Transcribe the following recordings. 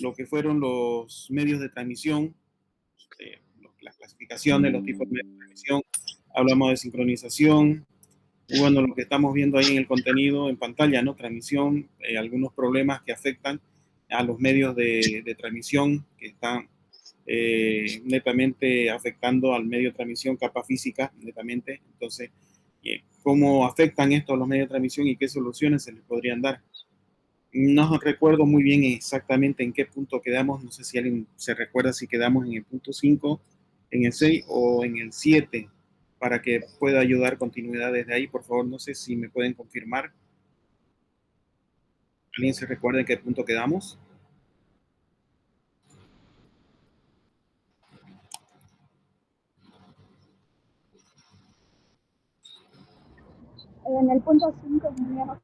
lo que fueron los medios de transmisión, la clasificación de los tipos de medios de transmisión, hablamos de sincronización, bueno, lo que estamos viendo ahí en el contenido en pantalla, ¿no? Transmisión, algunos problemas que afectan a los medios de transmisión que están netamente afectando al medio de transmisión, capa física, netamente. Entonces, ¿cómo afectan esto a los medios de transmisión y qué soluciones se les podrían dar? No recuerdo muy bien exactamente en qué punto quedamos, no sé si alguien se recuerda si quedamos en el punto 5, en el 6 o en el 7, para que pueda ayudar continuidad desde ahí. Por favor, no sé si me pueden confirmar. ¿Alguien se recuerda en qué punto quedamos? En el punto 5.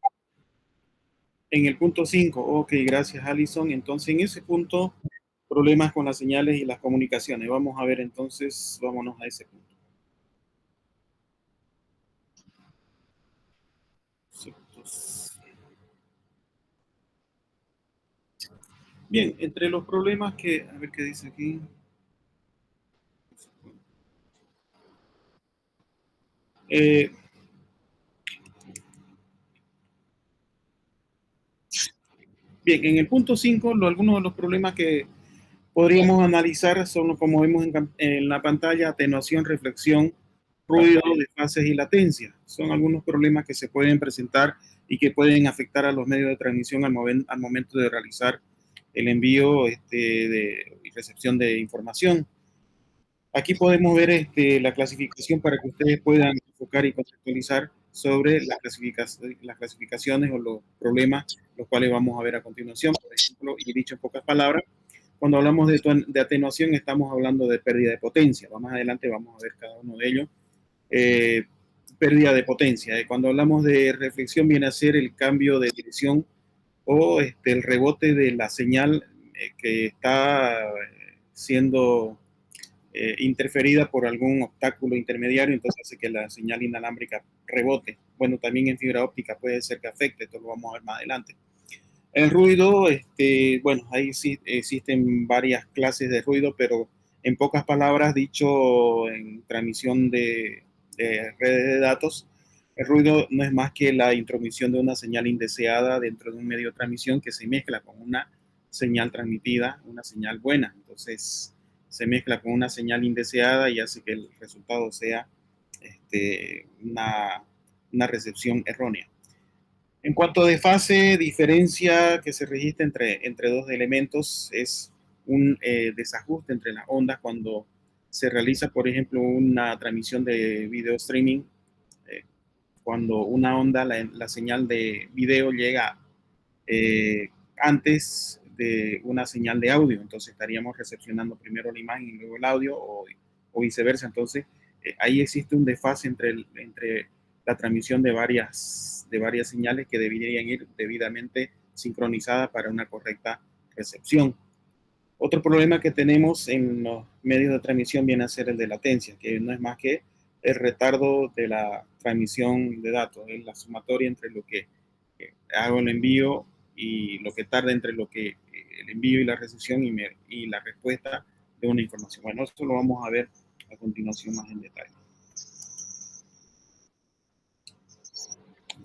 En el punto 5, ok, gracias Alison. Entonces, en ese punto, problemas con las señales y las comunicaciones. Vamos a ver entonces, vámonos a ese punto. Bien, entre los problemas que, a ver qué dice aquí. Bien, en el punto 5, algunos de los problemas que podríamos analizar son, como vemos en la pantalla, atenuación, reflexión, ruido, desfases y latencia. Son algunos problemas que se pueden presentar y que pueden afectar a los medios de transmisión al momento de realizar el envío y recepción de información. Aquí podemos ver la clasificación para que ustedes puedan enfocar y conceptualizar sobre las clasificaciones o los problemas, los cuales vamos a ver a continuación. Por ejemplo, y dicho en pocas palabras, cuando hablamos de atenuación, estamos hablando de pérdida de potencia. Más adelante vamos a ver cada uno de ellos. Pérdida de potencia. Cuando hablamos de reflexión, viene a ser el cambio de dirección o el rebote de la señal que está siendo interferida por algún obstáculo intermediario, entonces hace que la señal inalámbrica rebote. Bueno, también en fibra óptica puede ser que afecte, esto lo vamos a ver más adelante. El ruido, bueno, ahí sí existen varias clases de ruido, pero en pocas palabras, dicho en transmisión de redes de datos, el ruido no es más que la intromisión de una señal indeseada dentro de un medio de transmisión que se mezcla con una señal transmitida, una señal buena. Entonces, se mezcla con una señal indeseada y hace que el resultado sea una recepción errónea. En cuanto a desfase, diferencia que se registra entre dos elementos es un desajuste entre las ondas cuando se realiza, por ejemplo, una transmisión de video streaming. Cuando una onda, la señal de video llega antes de una señal de audio, entonces estaríamos recepcionando primero la imagen y luego el audio o viceversa. Entonces, ahí existe un desfase entre la transmisión de varias señales que deberían ir debidamente sincronizadas para una correcta recepción. Otro problema que tenemos en los medios de transmisión viene a ser el de latencia, que no es más que el retardo de la transmisión de datos, es la sumatoria entre lo que hago el envío y lo que tarda entre lo que el envío y la recepción y la respuesta de una información. Bueno, esto lo vamos a ver a continuación más en detalle.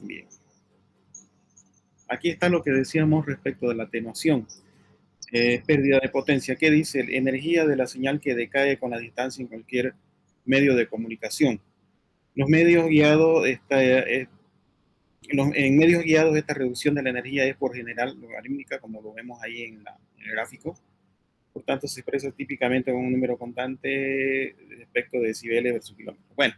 Bien. Aquí está lo que decíamos respecto de la atenuación. Pérdida de potencia. ¿Qué dice? Energía de la señal que decae con la distancia en cualquier medio de comunicación. Los medios guiados, en medios guiados esta reducción de la energía es por general logarítmica, como lo vemos ahí en el gráfico. Por tanto, se expresa típicamente con un número constante respecto de decibeles versus kilómetros. Bueno,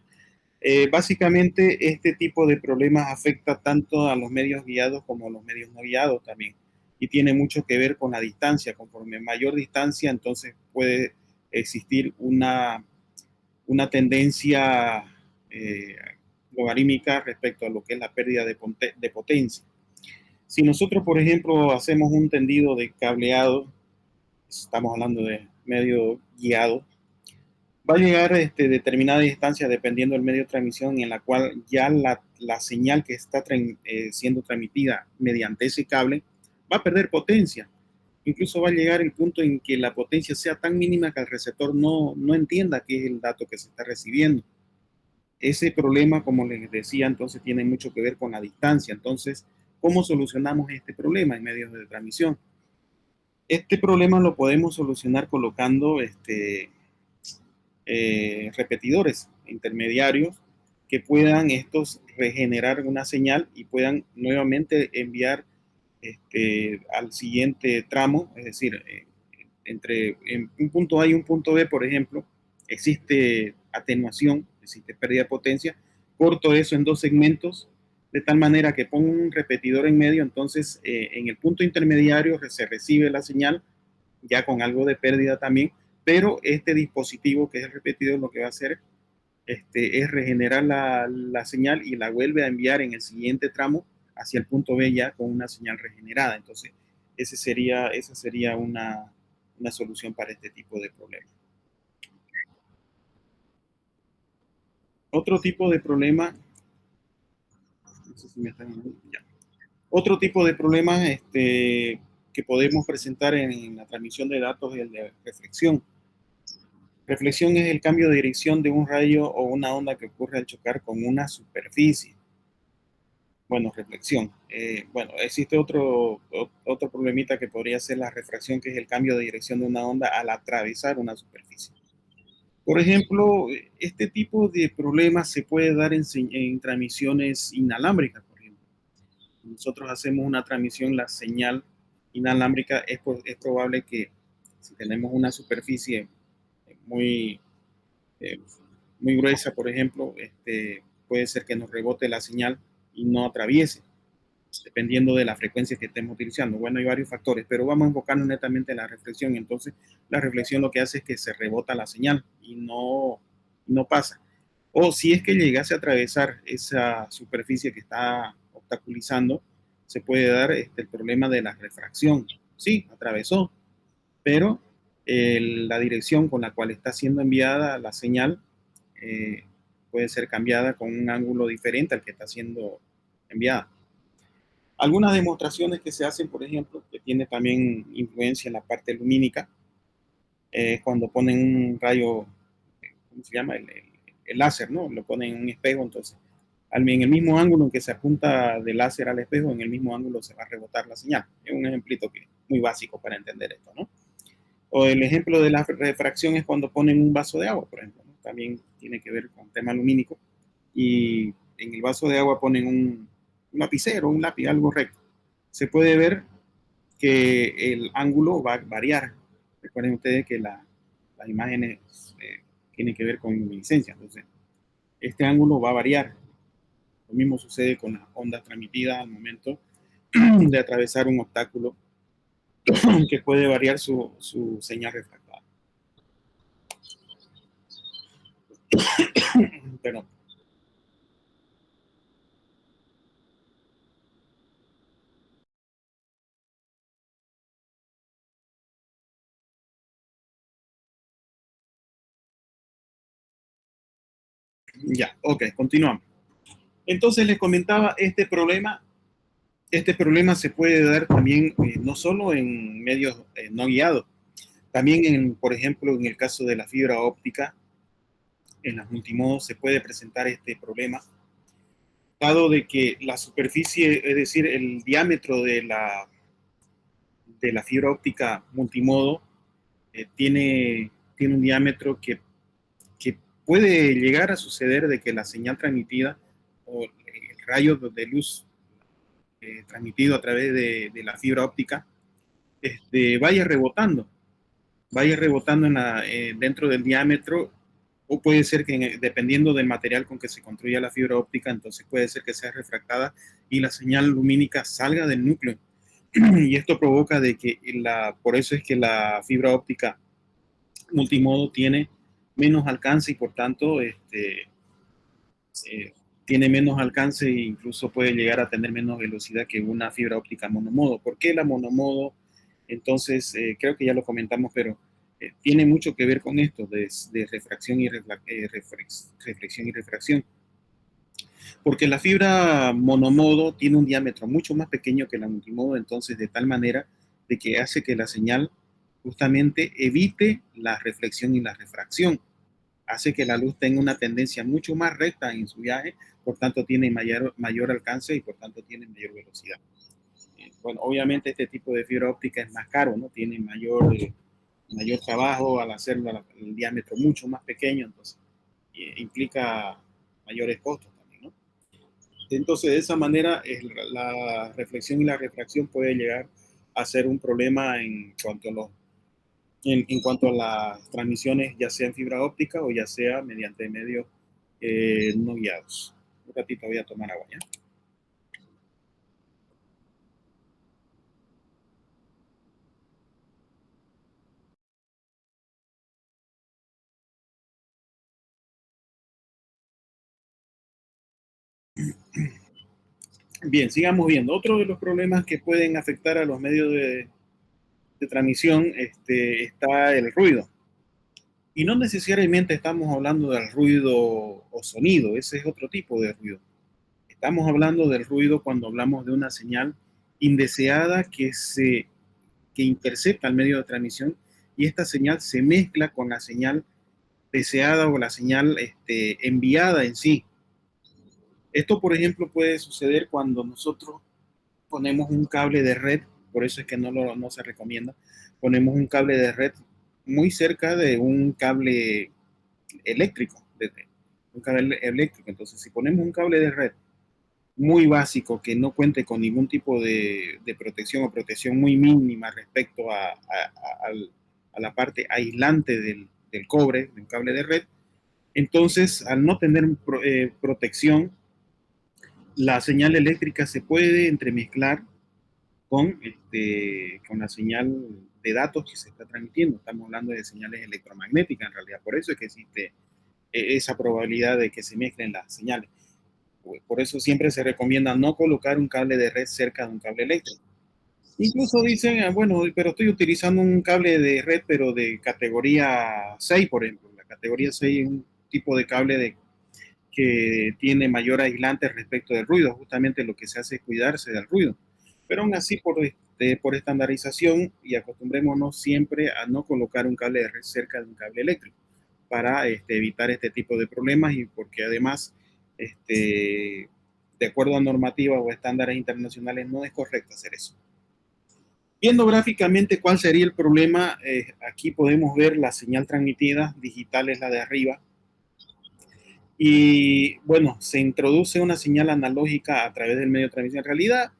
básicamente este tipo de problemas afecta tanto a los medios guiados como a los medios no guiados también. Y tiene mucho que ver con la distancia. Conforme mayor distancia, entonces puede existir una tendencia logarítmica respecto a lo que es la pérdida de potencia. Si nosotros, por ejemplo, hacemos un tendido de cableado, estamos hablando de medio guiado, va a llegar determinada distancia dependiendo del medio de transmisión en la cual ya la señal que está siendo transmitida mediante ese cable va a perder potencia incluso va a llegar el punto en que la potencia sea tan mínima que el receptor no entienda qué es el dato que se está recibiendo. Ese problema, como les decía, entonces tiene mucho que ver con la distancia. Entonces, ¿cómo solucionamos este problema en medios de transmisión? Este problema lo podemos solucionar colocando repetidores intermediarios que puedan estos regenerar una señal y puedan nuevamente enviar al siguiente tramo, es decir, entre en un punto A y un punto B, por ejemplo, existe atenuación, existe pérdida de potencia, corto eso en dos segmentos, de tal manera que pongo un repetidor en medio, entonces en el punto intermediario se recibe la señal, ya con algo de pérdida también, pero este dispositivo que es el repetidor lo que va a hacer es regenerar la señal y la vuelve a enviar en el siguiente tramo hacia el punto B ya con una señal regenerada. Entonces, esa sería una solución para este tipo de problemas. Otro tipo de problema, no sé si me están ya. Otro tipo de problema que podemos presentar en la transmisión de datos es el de reflexión. Reflexión es el cambio de dirección de un rayo o una onda que ocurre al chocar con una superficie. Bueno, reflexión. Bueno, existe otro problemita que podría ser la refracción, que es el cambio de dirección de una onda al atravesar una superficie. Por ejemplo, este tipo de problemas se puede dar en transmisiones inalámbricas, por ejemplo. Nosotros hacemos una transmisión, la señal inalámbrica, es probable que si tenemos una superficie muy, eh, muy gruesa, por ejemplo, puede ser que nos rebote la señal y no atraviese, dependiendo de la frecuencia que estemos utilizando. Bueno, hay varios factores, pero vamos a enfocarnos netamente en la reflexión. Entonces, la reflexión lo que hace es que se rebota la señal y no pasa. O si es que llegase a atravesar esa superficie que está obstaculizando, se puede dar el problema de la refracción. Sí, atravesó, pero la dirección con la cual está siendo enviada la señal eh, puede ser cambiada con un ángulo diferente al que está siendo enviada. Algunas demostraciones que se hacen, por ejemplo, que tiene también influencia en la parte lumínica, cuando ponen un rayo, ¿cómo se llama? El láser, ¿no? Lo ponen en un espejo, entonces, en el mismo ángulo en que se apunta del láser al espejo, en el mismo ángulo se va a rebotar la señal. Es un ejemplito que muy básico para entender esto, ¿no? O el ejemplo de la refracción es cuando ponen un vaso de agua, por ejemplo, ¿no? También tiene que ver con tema lumínico. Y en el vaso de agua ponen un lapicero, un lápiz, algo recto. Se puede ver que el ángulo va a variar. Recuerden ustedes que las imágenes tienen que ver con luminiscencia, entonces este ángulo va a variar. Lo mismo sucede con las ondas transmitidas al momento de atravesar un obstáculo que puede variar su señal refractada. Perdón. Ya, ok, continuamos. Entonces les comentaba este problema se puede dar también no solo en medios no guiados, también por ejemplo, en el caso de la fibra óptica, en las multimodos se puede presentar este problema, dado de que la superficie, es decir, el diámetro de la fibra óptica multimodo tiene un diámetro que puede llegar a suceder de que la señal transmitida o el rayo de luz transmitido a través de la fibra óptica vaya rebotando dentro del diámetro, o puede ser que dependiendo del material con que se construya la fibra óptica, entonces puede ser que sea refractada y la señal lumínica salga del núcleo. Y esto provoca de que por eso es que la fibra óptica multimodo tiene menos alcance y por tanto eh, tiene menos alcance e incluso puede llegar a tener menos velocidad que una fibra óptica monomodo. ¿Por qué la monomodo? Entonces, creo que ya lo comentamos, pero tiene mucho que ver con esto de refracción y reflexión y refracción. Porque la fibra monomodo tiene un diámetro mucho más pequeño que la multimodo, entonces de tal manera de que hace que la señal justamente evite la reflexión y la refracción. Hace que la luz tenga una tendencia mucho más recta en su viaje, por tanto tiene mayor alcance y por tanto tiene mayor velocidad. Bueno, obviamente este tipo de fibra óptica es más caro, ¿no? Tiene mayor trabajo al hacer el diámetro mucho más pequeño, entonces implica mayores costos también, ¿no? Entonces, de esa manera, la reflexión y la refracción puede llegar a ser un problema en cuanto a las transmisiones, ya sea en fibra óptica o ya sea mediante medios no guiados. Un ratito voy a tomar agua, ¿ya? Bien, sigamos viendo. Otro de los problemas que pueden afectar a los medios de transmisión está el ruido. Y no necesariamente estamos hablando del ruido o sonido, ese es otro tipo de ruido. Estamos hablando del ruido cuando hablamos de una señal indeseada que intercepta el medio de transmisión y esta señal se mezcla con la señal deseada o la señal enviada en sí. Esto, por ejemplo, puede suceder cuando nosotros ponemos un cable de red, por eso es que no se recomienda, ponemos un cable de red muy cerca de un cable eléctrico, un cable eléctrico. Entonces, si ponemos un cable de red muy básico que no cuente con ningún tipo de protección o protección muy mínima respecto a la parte aislante del cobre, del cable de red, entonces al no tener protección, la señal eléctrica se puede entremezclar con la señal de datos que se está transmitiendo. Estamos hablando de señales electromagnéticas en realidad, por eso es que existe esa probabilidad de que se mezclen las señales. Por eso siempre se recomienda no colocar un cable de red cerca de un cable eléctrico. Incluso dicen, bueno, pero estoy utilizando un cable de red, pero de categoría 6, por ejemplo. La categoría 6 es un tipo de cable que tiene mayor aislante respecto del ruido. Justamente lo que se hace es cuidarse del ruido. Pero aún así, por estandarización y acostumbrémonos siempre a no colocar un cable de red cerca de un cable eléctrico para evitar este tipo de problemas y porque además, de acuerdo a normativas o estándares internacionales, no es correcto hacer eso. Viendo gráficamente cuál sería el problema, aquí podemos ver la señal transmitida, digital es la de arriba, y bueno, se introduce una señal analógica a través del medio de transmisión. En realidad,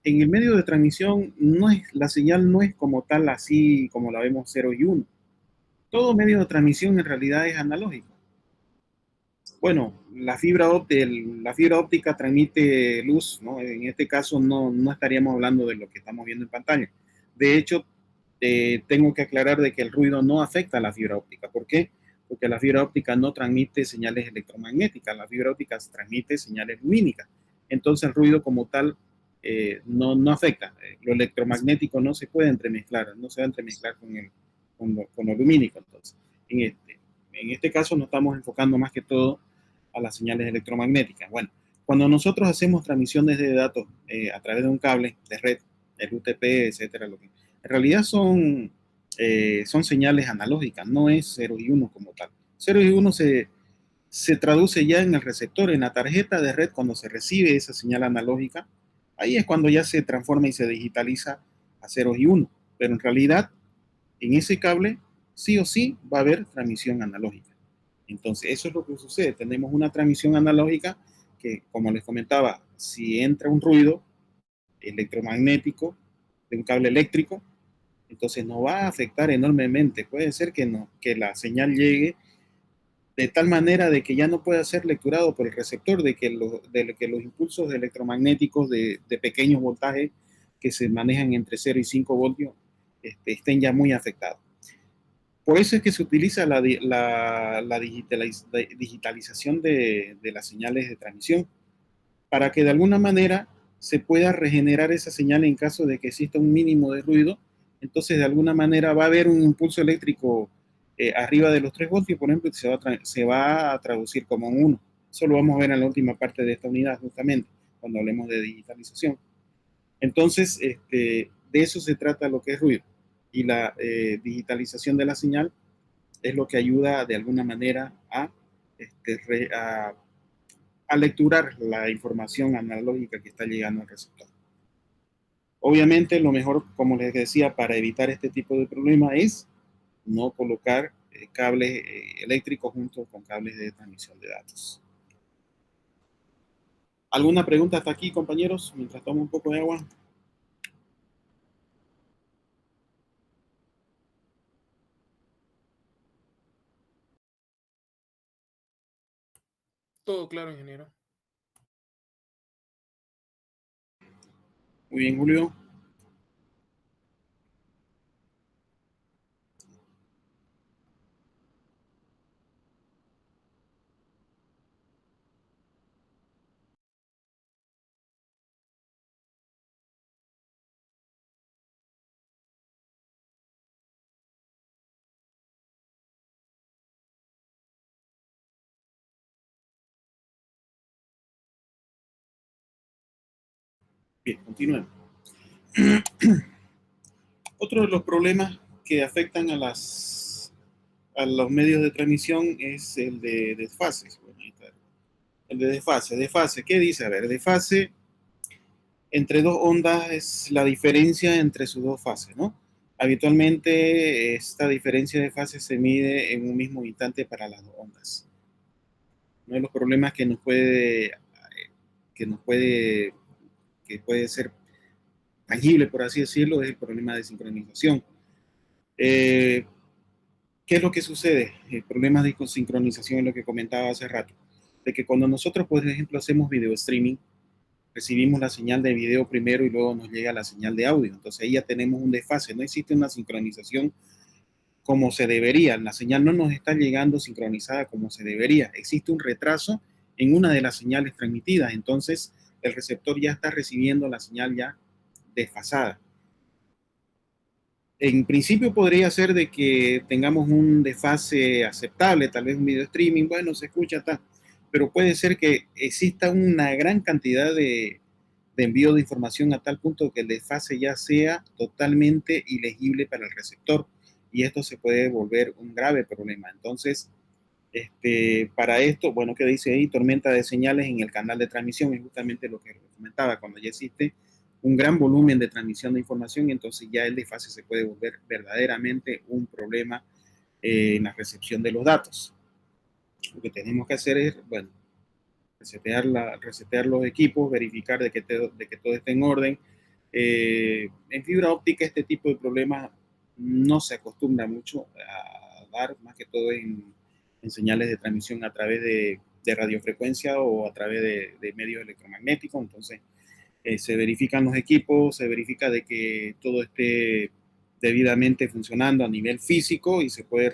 en el medio de transmisión la señal no es como tal así como la vemos 0 y 1. Todo medio de transmisión en realidad es analógico. Bueno, la fibra óptica transmite luz, ¿no? En este caso no estaríamos hablando de lo que estamos viendo en pantalla. De hecho, tengo que aclarar de que el ruido no afecta a la fibra óptica. ¿Por qué? Porque la fibra óptica no transmite señales electromagnéticas, la fibra óptica transmite señales lumínicas. Entonces el ruido como tal no afecta. Lo electromagnético no se puede entremezclar, no se va a entremezclar con lo lumínico. Entonces, en este caso nos estamos enfocando más que todo a las señales electromagnéticas. Bueno, cuando nosotros hacemos transmisiones de datos a través de un cable de red, el UTP, etcétera, en realidad son señales analógicas, no es 0 y 1 como tal. 0 y 1 se traduce ya en el receptor, en la tarjeta de red, cuando se recibe esa señal analógica, ahí es cuando ya se transforma y se digitaliza a 0 y 1. Pero en realidad, en ese cable, sí o sí va a haber transmisión analógica. Entonces, eso es lo que sucede. Tenemos una transmisión analógica que, como les comentaba, si entra un ruido electromagnético de un cable eléctrico, entonces no va a afectar enormemente. Puede ser que la señal llegue de tal manera de que ya no pueda ser lecturado por el receptor, de que los impulsos electromagnéticos de pequeños voltajes que se manejan entre 0 y 5 voltios estén ya muy afectados. Por eso es que se utiliza la digitalización de las señales de transmisión, para que de alguna manera se pueda regenerar esa señal en caso de que exista un mínimo de ruido. Entonces, de alguna manera va a haber un impulso eléctrico arriba de los 3 voltios, por ejemplo, y se va a traducir como un 1. Eso lo vamos a ver en la última parte de esta unidad, justamente, cuando hablemos de digitalización. Entonces, de eso se trata lo que es ruido. Y la digitalización de la señal es lo que ayuda de alguna manera a lecturar la información analógica que está llegando al receptor. Obviamente, lo mejor, como les decía, para evitar este tipo de problema es no colocar cables eléctricos junto con cables de transmisión de datos. ¿Alguna pregunta hasta aquí, compañeros? Mientras tomo un poco de agua. Todo claro, ingeniero. Muy bien, Julio. Bien, continuemos. Otro de los problemas que afectan a los medios de transmisión es el de desfases. Bueno, el de desfase. Desfase, ¿qué dice? A ver, desfase entre dos ondas es la diferencia entre sus dos fases, ¿no? Habitualmente esta diferencia de fase se mide en un mismo instante para las dos ondas. Uno de los problemas que nos puede, que puede ser tangible, por así decirlo, es el problema de sincronización. Eh, ¿Qué es lo que sucede? El problema de sincronización es lo que comentaba hace rato, de que cuando nosotros, por ejemplo, hacemos video streaming, recibimos la señal de video primero y luego nos llega la señal de audio. Entonces ahí ya tenemos un desfase, no existe una sincronización como se debería. La señal no nos está llegando sincronizada como se debería. Existe un retraso en una de las señales transmitidas. Entonces el receptor ya está recibiendo la señal ya desfasada. En principio podría ser de que tengamos un desfase aceptable, tal vez un video streaming, bueno, se escucha, tal, pero puede ser que exista una gran cantidad de envío de información a tal punto que el desfase ya sea totalmente ilegible para el receptor y esto se puede volver un grave problema. Entonces, para esto, bueno, ¿qué dice ahí? Tormenta de señales en el canal de transmisión es justamente lo que comentaba, cuando ya existe un gran volumen de transmisión de información, entonces ya el desfase se puede volver verdaderamente un problema en la recepción de los datos. Lo que tenemos que hacer es, bueno, resetear los equipos, verificar de que todo esté en orden. En fibra óptica este tipo de problemas no se acostumbra mucho a dar, más que todo en señales de transmisión a través de radiofrecuencia o a través de medios electromagnéticos. Entonces, se verifican los equipos, se verifica de que todo esté debidamente funcionando a nivel físico y se puede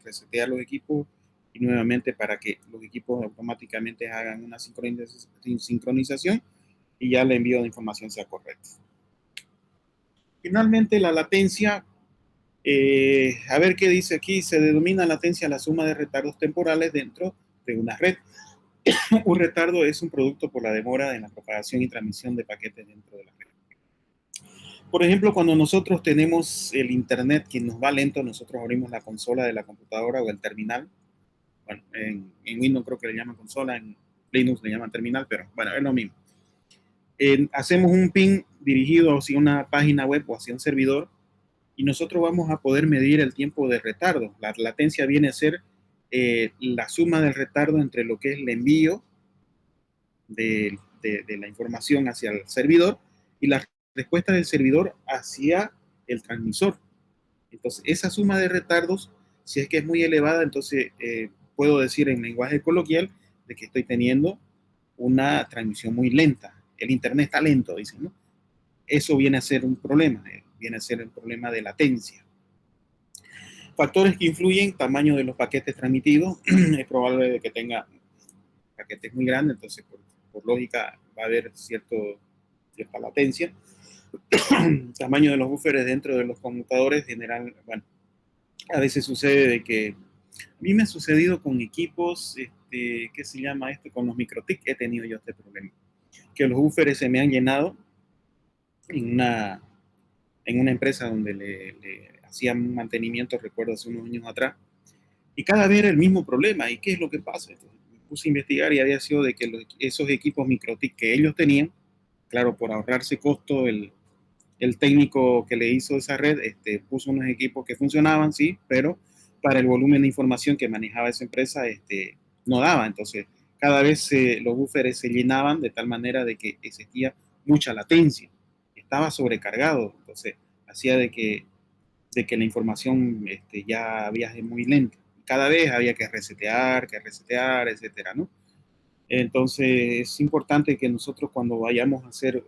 resetear los equipos y nuevamente para que los equipos automáticamente hagan una sincronización y ya el envío de información sea correcto. Finalmente, la latencia, a ver qué dice aquí, se denomina latencia la suma de retardos temporales dentro de una red. Un retardo es un producto por la demora en la propagación y transmisión de paquetes dentro de la red. Por ejemplo, cuando nosotros tenemos el internet que nos va lento, nosotros abrimos la consola de la computadora o el terminal. Bueno, en Windows creo que le llaman consola, en Linux le llaman terminal, pero bueno, es lo mismo. Hacemos un ping dirigido hacia una página web o hacia un servidor y nosotros vamos a poder medir el tiempo de retardo. La latencia viene a ser la suma del retardo entre lo que es el envío de la información hacia el servidor y la respuesta del servidor hacia el transmisor. Entonces, esa suma de retardos, si es que es muy elevada, entonces puedo decir en lenguaje coloquial de que estoy teniendo una transmisión muy lenta. El internet está lento, dicen, ¿no? Eso viene a ser un problema, viene a ser el problema de latencia. Factores que influyen, tamaño de los paquetes transmitidos, es probable que tenga paquetes muy grandes, entonces por lógica va a haber cierta latencia. Tamaño de los buffers dentro de los conmutadores general, bueno, a veces sucede de que a mí me ha sucedido con equipos, ¿qué se llama esto? Con los MikroTik he tenido yo este problema, que los buffers se me han llenado en en una empresa donde le hacían mantenimiento, recuerdo hace unos años atrás, y cada vez era el mismo problema. ¿Y qué es lo que pasa? Entonces, me puse a investigar y había sido de que esos equipos MikroTik que ellos tenían, claro, por ahorrarse costo, el técnico que le hizo esa red puso unos equipos que funcionaban, sí, pero para el volumen de información que manejaba esa empresa no daba. Entonces, cada vez los buffers se llenaban de tal manera de que existía mucha latencia. Estaba sobrecargado, entonces hacía de que la información ya viaje muy lento. Cada vez había que resetear, etcétera, ¿no? Entonces, es importante que nosotros cuando vayamos a hacer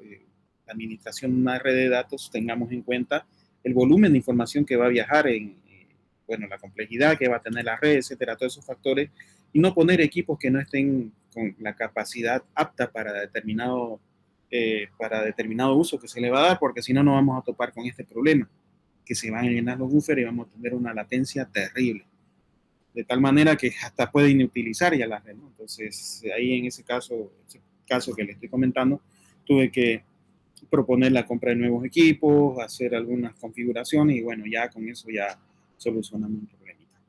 la administración de una red de datos tengamos en cuenta el volumen de información que va a viajar bueno, la complejidad que va a tener la red, etcétera, todos esos factores, y no poner equipos que no estén con la capacidad apta para determinado uso que se le va a dar, porque si no, no vamos a topar con este problema, que se van a llenar los buffers y vamos a tener una latencia terrible de tal manera que hasta puede inutilizar ya la red, ¿no? Entonces, ahí en ese caso que le estoy comentando, tuve que proponer la compra de nuevos equipos, hacer algunas configuraciones y bueno, ya con eso ya solucionamos un problemita.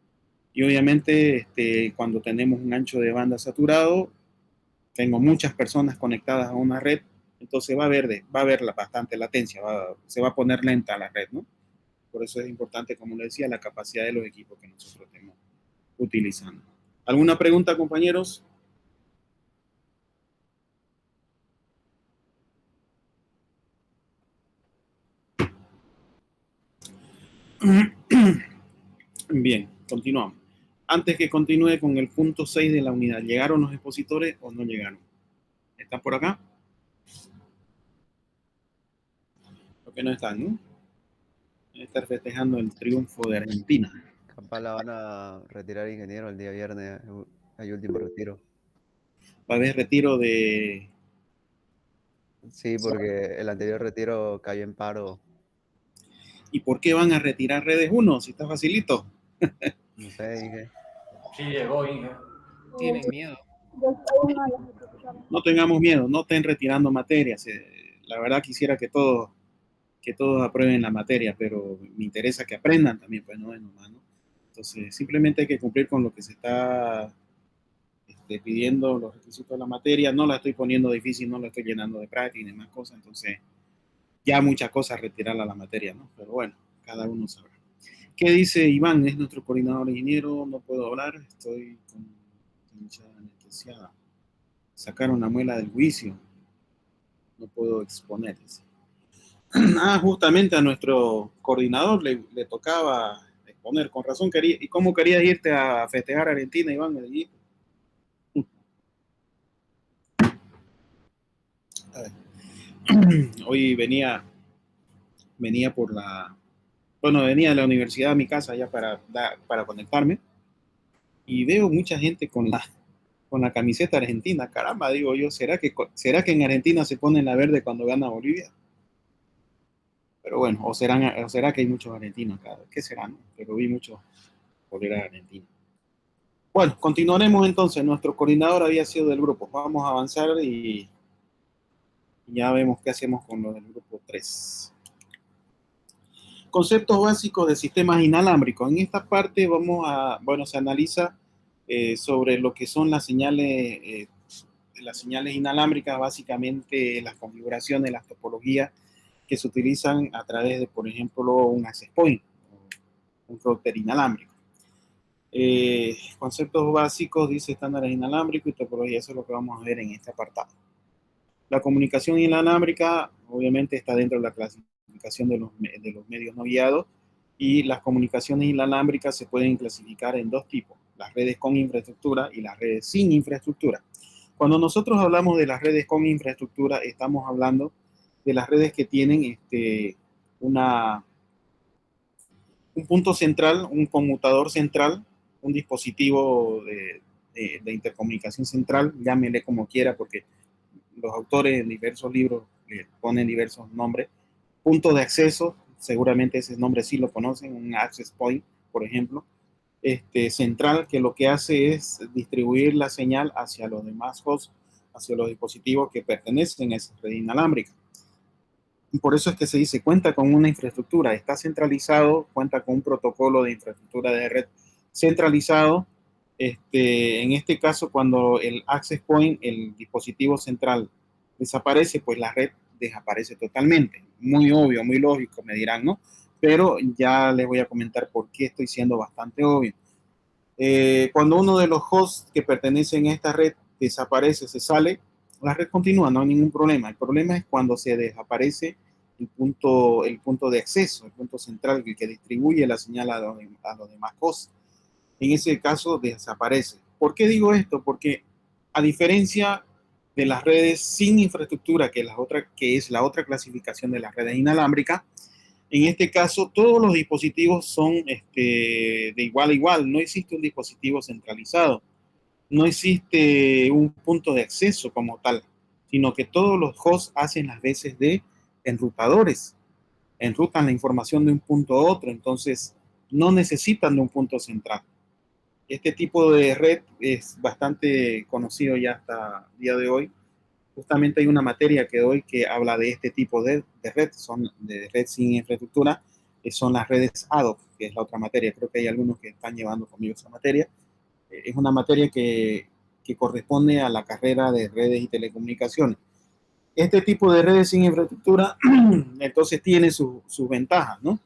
Y obviamente, cuando tenemos un ancho de banda saturado, tengo muchas personas conectadas a una red, entonces va a haber bastante latencia, se va a poner lenta la red, ¿no? Por eso es importante, como le decía, la capacidad de los equipos que nosotros tenemos utilizando. ¿Alguna pregunta, compañeros? Bien, continuamos. Antes que continúe con el punto 6 de la unidad, ¿llegaron los expositores o no llegaron? ¿Están por acá? Lo que no están, ¿no? Deben estar festejando el triunfo de Argentina. Capaz la van a retirar ingeniero el día viernes, hay último retiro. Va a haber retiro de... Sí, porque el anterior retiro cayó en paro, ¿Y por qué van a retirar redes 1 si está facilito? no sé, dije. Sí, llegó, Inge. Tienen miedo. No tengamos miedo, no estén retirando materias. La verdad quisiera que todos aprueben la materia, pero me interesa que aprendan también, pues no es nomás, ¿no? Entonces, simplemente hay que cumplir con lo que se está pidiendo, los requisitos de la materia. No la estoy poniendo difícil, no la estoy llenando de práctica y demás cosas, entonces ya muchas cosas retirarla a la materia, ¿no? Pero bueno, cada uno sabrá. ¿Qué dice Iván? Es nuestro coordinador ingeniero, no puedo hablar, estoy con anestesiada. Sacaron la muela del juicio, no puedo exponer. Justamente a nuestro coordinador le tocaba exponer, con razón quería. ¿Y cómo querías irte a festejar a Argentina, Iván? Me dijiste. Hoy venía venía de la universidad a mi casa ya para conectarme y veo mucha gente con la camiseta argentina. Caramba, digo yo, ¿será que en Argentina se pone la verde cuando gana Bolivia? Pero bueno, o será que hay muchos argentinos acá, ¿qué será? No? Pero vi muchos poleras argentinas. Bueno, continuaremos entonces. Nuestro coordinador había sido del grupo. Vamos a avanzar y ya vemos qué hacemos con lo del grupo 3. Conceptos básicos de sistemas inalámbricos. En esta parte se analiza sobre lo que son las señales inalámbricas, básicamente las configuraciones, las topologías que se utilizan a través de, por ejemplo, un access point, un router inalámbrico. Conceptos básicos, dice estándares inalámbricos y topología, eso es lo que vamos a ver en este apartado. La comunicación inalámbrica, obviamente, está dentro de la clasificación de los medios no guiados, y las comunicaciones inalámbricas se pueden clasificar en dos tipos: las redes con infraestructura y las redes sin infraestructura. Cuando nosotros hablamos de las redes con infraestructura, estamos hablando de las redes que tienen un punto central, un conmutador central, un dispositivo de intercomunicación central, llámele como quiera, porque los autores en diversos libros le ponen diversos nombres. Punto de acceso, seguramente ese nombre sí lo conocen, un access point, por ejemplo. Central, que lo que hace es distribuir la señal hacia los demás hosts, hacia los dispositivos que pertenecen a esa red inalámbrica. Por eso es que se dice, cuenta con una infraestructura, está centralizado, cuenta con un protocolo de infraestructura de red centralizado. En este caso, cuando el access point, el dispositivo central, desaparece, pues la red desaparece totalmente. Muy obvio, muy lógico, me dirán, ¿no? Pero ya les voy a comentar por qué estoy siendo bastante obvio. Cuando uno de los hosts que pertenecen a esta red desaparece, se sale, la red continúa, no hay ningún problema. El problema es cuando se desaparece el punto de acceso, el punto central, el que distribuye la señal a los demás hosts. En ese caso desaparece. ¿Por qué digo esto? Porque a diferencia de las redes sin infraestructura, que es la otra clasificación de las redes inalámbricas, en este caso, todos los dispositivos son de igual a igual. No existe un dispositivo centralizado. No existe un punto de acceso como tal, sino que todos los hosts hacen las veces de enrutadores. Enrutan la información de un punto a otro. Entonces, no necesitan de un punto central. Este tipo de red es bastante conocido ya hasta el día de hoy. Justamente hay una materia que doy que habla de este tipo de red, son de red sin infraestructura, que son las redes ad hoc, que es la otra materia. Creo que hay algunos que están llevando conmigo esa materia. Es una materia que corresponde a la carrera de redes y telecomunicaciones. Este tipo de redes sin infraestructura, entonces tiene sus ventajas, ¿no?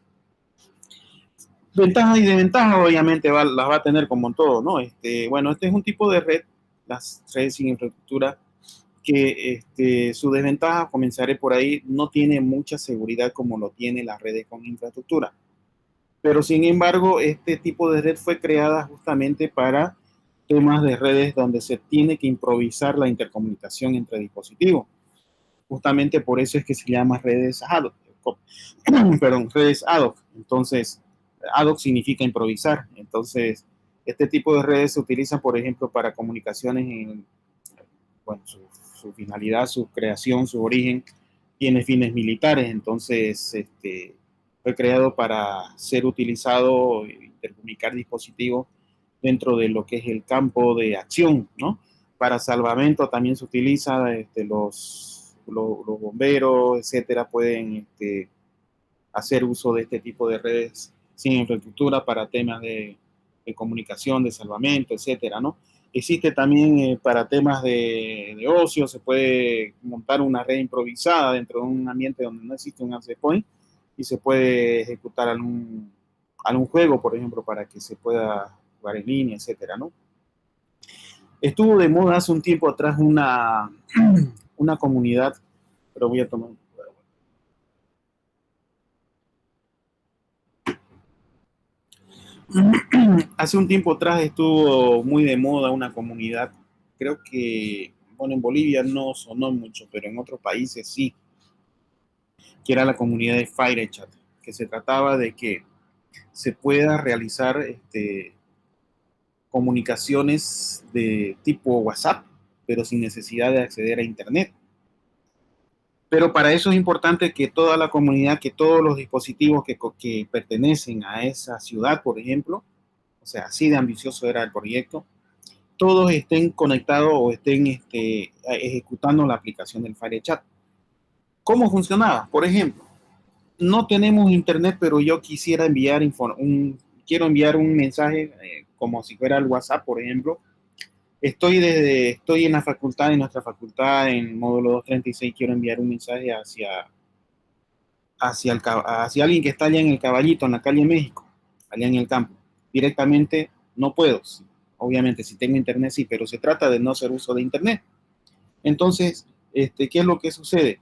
Ventajas y desventajas, obviamente, las va a tener como en todo, ¿no? Bueno, este es un tipo de red, las redes sin infraestructura, que su desventaja, comenzaré por ahí, no tiene mucha seguridad como lo tiene las redes con infraestructura. Pero sin embargo, este tipo de red fue creada justamente para temas de redes donde se tiene que improvisar la intercomunicación entre dispositivos. Justamente por eso es que se llama redes ad hoc, perdón, redes ad hoc. Entonces, ad hoc significa improvisar. Entonces, este tipo de redes se utilizan, por ejemplo, para comunicaciones en, bueno, su finalidad, su creación, su origen, tiene fines militares. Entonces, fue creado para ser utilizado, intercomunicar dispositivos dentro de lo que es el campo de acción, ¿no? Para salvamento también se utiliza, los bomberos, etcétera, pueden hacer uso de este tipo de redes sin infraestructura para temas de comunicación, de salvamento, etcétera, ¿no? Existe también para temas de ocio, se puede montar una red improvisada dentro de un ambiente donde no existe un access point y se puede ejecutar algún juego, por ejemplo, para que se pueda jugar en línea, etcétera, ¿no? Estuvo de moda hace un tiempo atrás una comunidad, pero voy a tomar. Hace un tiempo atrás estuvo muy de moda una comunidad, creo que, bueno, en Bolivia no sonó mucho, pero en otros países sí, que era la comunidad de FireChat, que se trataba de que se pueda realizar comunicaciones de tipo WhatsApp, pero sin necesidad de acceder a Internet. Pero para eso es importante que toda la comunidad, que todos los dispositivos que pertenecen a esa ciudad, por ejemplo, o sea, así de ambicioso era el proyecto, todos estén conectados o estén ejecutando la aplicación del FireChat. ¿Cómo funcionaba? Por ejemplo, no tenemos internet, pero yo quisiera quiero enviar un mensaje como si fuera el WhatsApp, por ejemplo. Estoy en la facultad, en nuestra facultad, en módulo 236, quiero enviar un mensaje hacia alguien que está allá en el Caballito, en la calle México, allá en el campo. Directamente no puedo. Obviamente, si tengo internet, sí, pero se trata de no hacer uso de internet. Entonces, ¿qué es lo que sucede?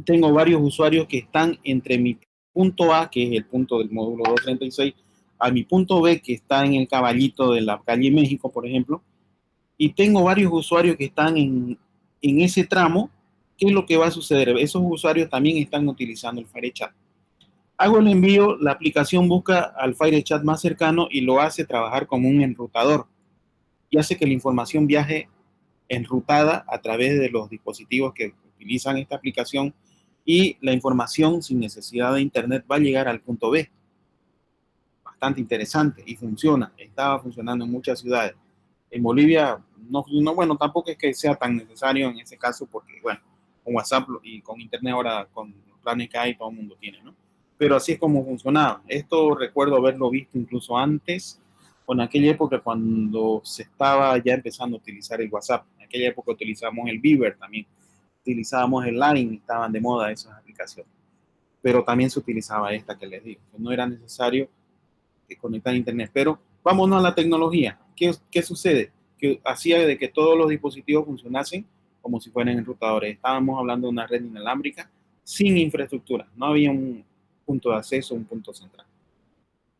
Tengo varios usuarios que están entre mi punto A, que es el punto del módulo 236, a mi punto B, que está en el Caballito de la calle México, por ejemplo, y tengo varios usuarios que están en ese tramo. ¿Qué es lo que va a suceder? Esos usuarios también están utilizando el FireChat. Hago el envío, la aplicación busca al FireChat más cercano y lo hace trabajar como un enrutador y hace que la información viaje enrutada a través de los dispositivos que utilizan esta aplicación y la información sin necesidad de internet va a llegar al punto B. Bastante interesante y funciona. Estaba funcionando en muchas ciudades. En Bolivia, bueno, tampoco es que sea tan necesario en ese caso porque, bueno, con WhatsApp y con internet ahora, con planes que hay, todo el mundo tiene, ¿no? Pero así es como funcionaba. Esto recuerdo haberlo visto incluso antes, en aquella época cuando se estaba ya empezando a utilizar el WhatsApp. En aquella época utilizábamos el Viber también, utilizábamos el Line, estaban de moda esas aplicaciones. Pero también se utilizaba esta que les digo, que no era necesario conectar a internet. Pero vámonos a la tecnología. ¿Qué sucede? Que hacía de que todos los dispositivos funcionasen como si fueran enrutadores. Estábamos hablando de una red inalámbrica sin infraestructura. No había un punto de acceso, un punto central.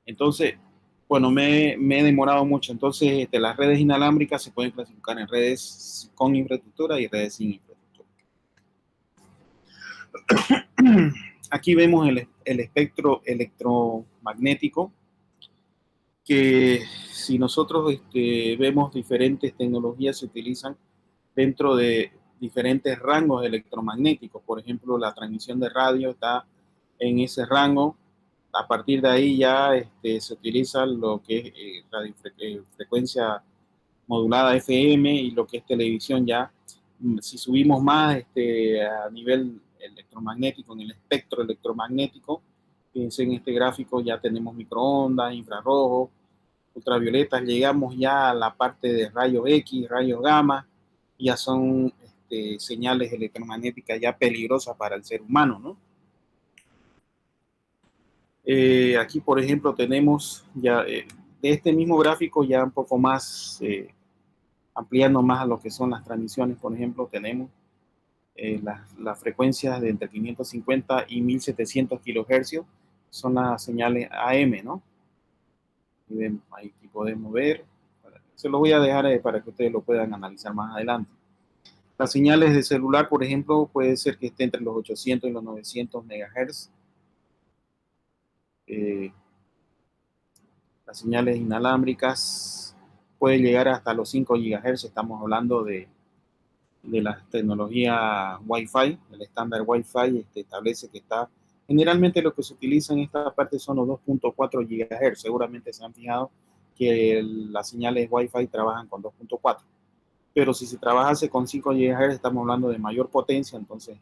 Entonces, bueno, me he demorado mucho. Entonces, las redes inalámbricas se pueden clasificar en redes con infraestructura y redes sin infraestructura. Aquí vemos el espectro electromagnético, que si nosotros vemos diferentes tecnologías se utilizan dentro de diferentes rangos electromagnéticos. Por ejemplo, la transmisión de radio está en ese rango. A partir de ahí ya se utiliza lo que es frecuencia modulada FM y lo que es televisión ya. Si subimos más a nivel electromagnético, en el espectro electromagnético, fíjense en este gráfico ya tenemos microondas, infrarrojos, ultravioletas, llegamos ya a la parte de rayos X, rayos gamma, ya son señales electromagnéticas ya peligrosas para el ser humano, ¿no? Aquí, por ejemplo, tenemos ya de este mismo gráfico ya un poco más, ampliando más a lo que son las transmisiones, por ejemplo, tenemos las frecuencias de entre 550 y 1700 kilohercios, son las señales AM, ¿no? Ahí podemos ver, se lo voy a dejar para que ustedes lo puedan analizar más adelante. Las señales de celular, por ejemplo, puede ser que esté entre los 800 y los 900 MHz. Las señales inalámbricas pueden llegar hasta los 5 GHz. Estamos hablando de la tecnología Wi-Fi. El estándar Wi-Fi establece que está... Generalmente lo que se utiliza en esta parte son los 2.4 GHz. Seguramente se han fijado que las señales Wi-Fi trabajan con 2.4. Pero si se trabajase con 5 GHz, estamos hablando de mayor potencia, entonces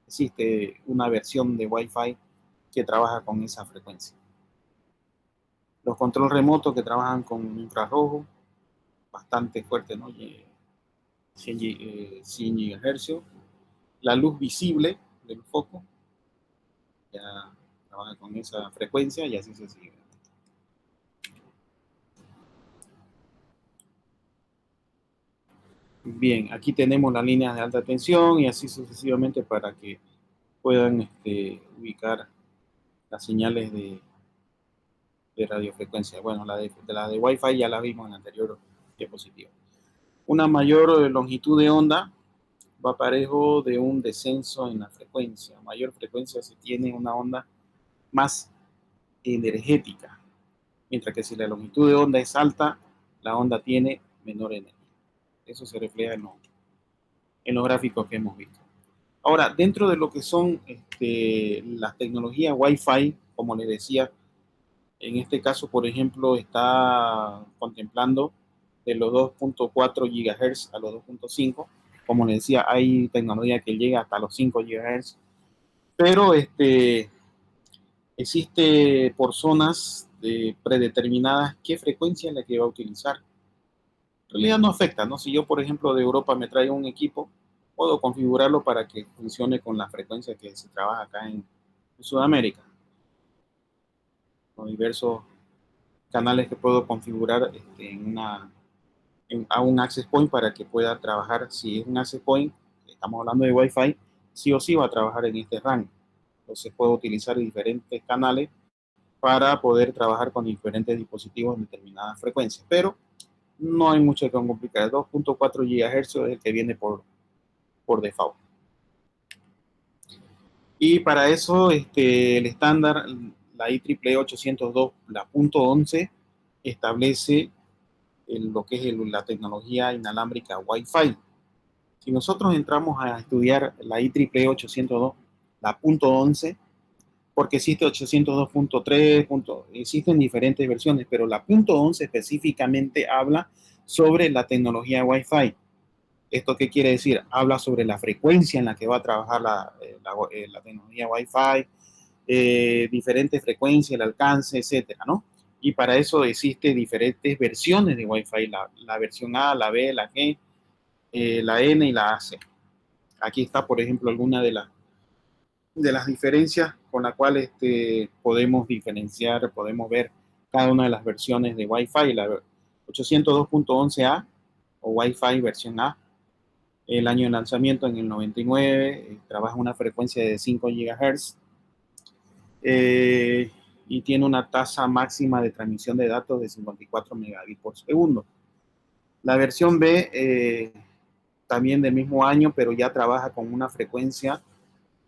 existe una versión de Wi-Fi que trabaja con esa frecuencia. Los controles remotos que trabajan con infrarrojo, bastante fuerte, ¿no? 100 GHz. La luz visible del foco ya trabaja con esa frecuencia y así se sigue. Bien, aquí tenemos las líneas de alta tensión y así sucesivamente para que puedan ubicar las señales de radiofrecuencia. Bueno, la de Wi-Fi ya la vimos en la anterior diapositiva. Una mayor longitud de onda va parejo de un descenso en la frecuencia. A mayor frecuencia se tiene una onda más energética, mientras que si la longitud de onda es alta, la onda tiene menor energía. Eso se refleja en los gráficos que hemos visto. Ahora, dentro de lo que son las tecnologías Wi-Fi, como les decía, en este caso, por ejemplo, está contemplando de los 2.4 GHz a los 2.5. Como les decía, hay tecnología que llega hasta los 5 GHz. Pero existe por zonas predeterminadas qué frecuencia es la que va a utilizar. En realidad no afecta, ¿no? Si yo, por ejemplo, de Europa me traigo un equipo, puedo configurarlo para que funcione con la frecuencia que se trabaja acá en Sudamérica. Con diversos canales que puedo configurar a un access point para que pueda trabajar. Si es un access point, estamos hablando de Wi-Fi, sí o sí va a trabajar en este rango. Entonces puedo utilizar diferentes canales para poder trabajar con diferentes dispositivos en determinadas frecuencias. Pero no hay mucho que complicar. 2.4 GHz es el que viene por default. Y para eso el estándar, la IEEE 802, la punto 11, establece lo que es la tecnología inalámbrica Wi-Fi. Si nosotros entramos a estudiar la IEEE 802, la punto 11, porque existe 802.3, existen diferentes versiones, pero la punto 11 específicamente habla sobre la tecnología Wi-Fi. ¿Esto qué quiere decir? Habla sobre la frecuencia en la que va a trabajar la tecnología Wi-Fi, diferentes frecuencias, el alcance, etcétera, ¿no? Y para eso existen diferentes versiones de Wi-Fi, la versión A, la B, la G, la N y la AC. Aquí está, por ejemplo, alguna de las diferencias con la cual podemos diferenciar, podemos ver cada una de las versiones de Wi-Fi, la 802.11a o Wi-Fi versión A, el año de lanzamiento en el 99, trabaja una frecuencia de 5 GHz y tiene una tasa máxima de transmisión de datos de 54 megabits por segundo. La versión B, también del mismo año, pero ya trabaja con una frecuencia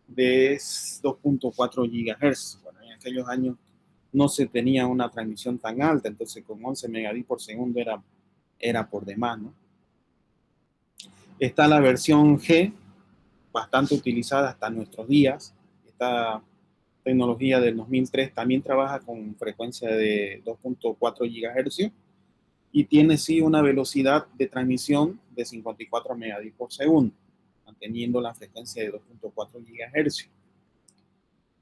de 2.4 GHz. Bueno, en aquellos años no se tenía una transmisión tan alta, entonces con 11 megabits por segundo era por demás, ¿no? Está la versión G, bastante utilizada hasta nuestros días. Esta tecnología del 2003 también trabaja con frecuencia de 2.4 GHz y tiene sí una velocidad de transmisión de 54 megabits por segundo, manteniendo la frecuencia de 2.4 GHz.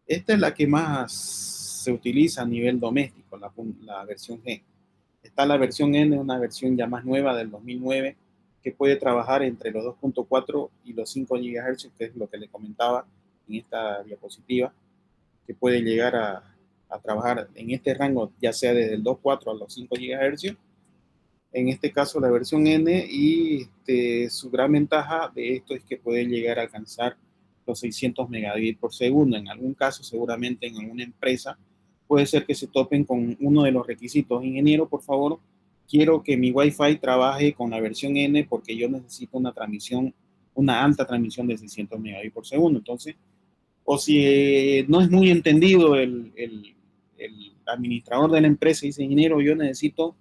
Esta es la que más se utiliza a nivel doméstico, la versión G. Está la versión N, una versión ya más nueva del 2009, que puede trabajar entre los 2.4 y los 5 GHz, que es lo que le comentaba en esta diapositiva, que puede llegar a trabajar en este rango, ya sea desde el 2.4 a los 5 GHz. En este caso, la versión N, y su gran ventaja de esto es que puede llegar a alcanzar los 600 megabits por segundo. En algún caso, seguramente en alguna empresa, puede ser que se topen con uno de los requisitos. Ingeniero, por favor, quiero que mi Wi-Fi trabaje con la versión N porque yo necesito una transmisión, una alta transmisión de 600 megabits por segundo. Entonces, o si no es muy entendido el administrador de la empresa y dice, ingeniero, yo necesito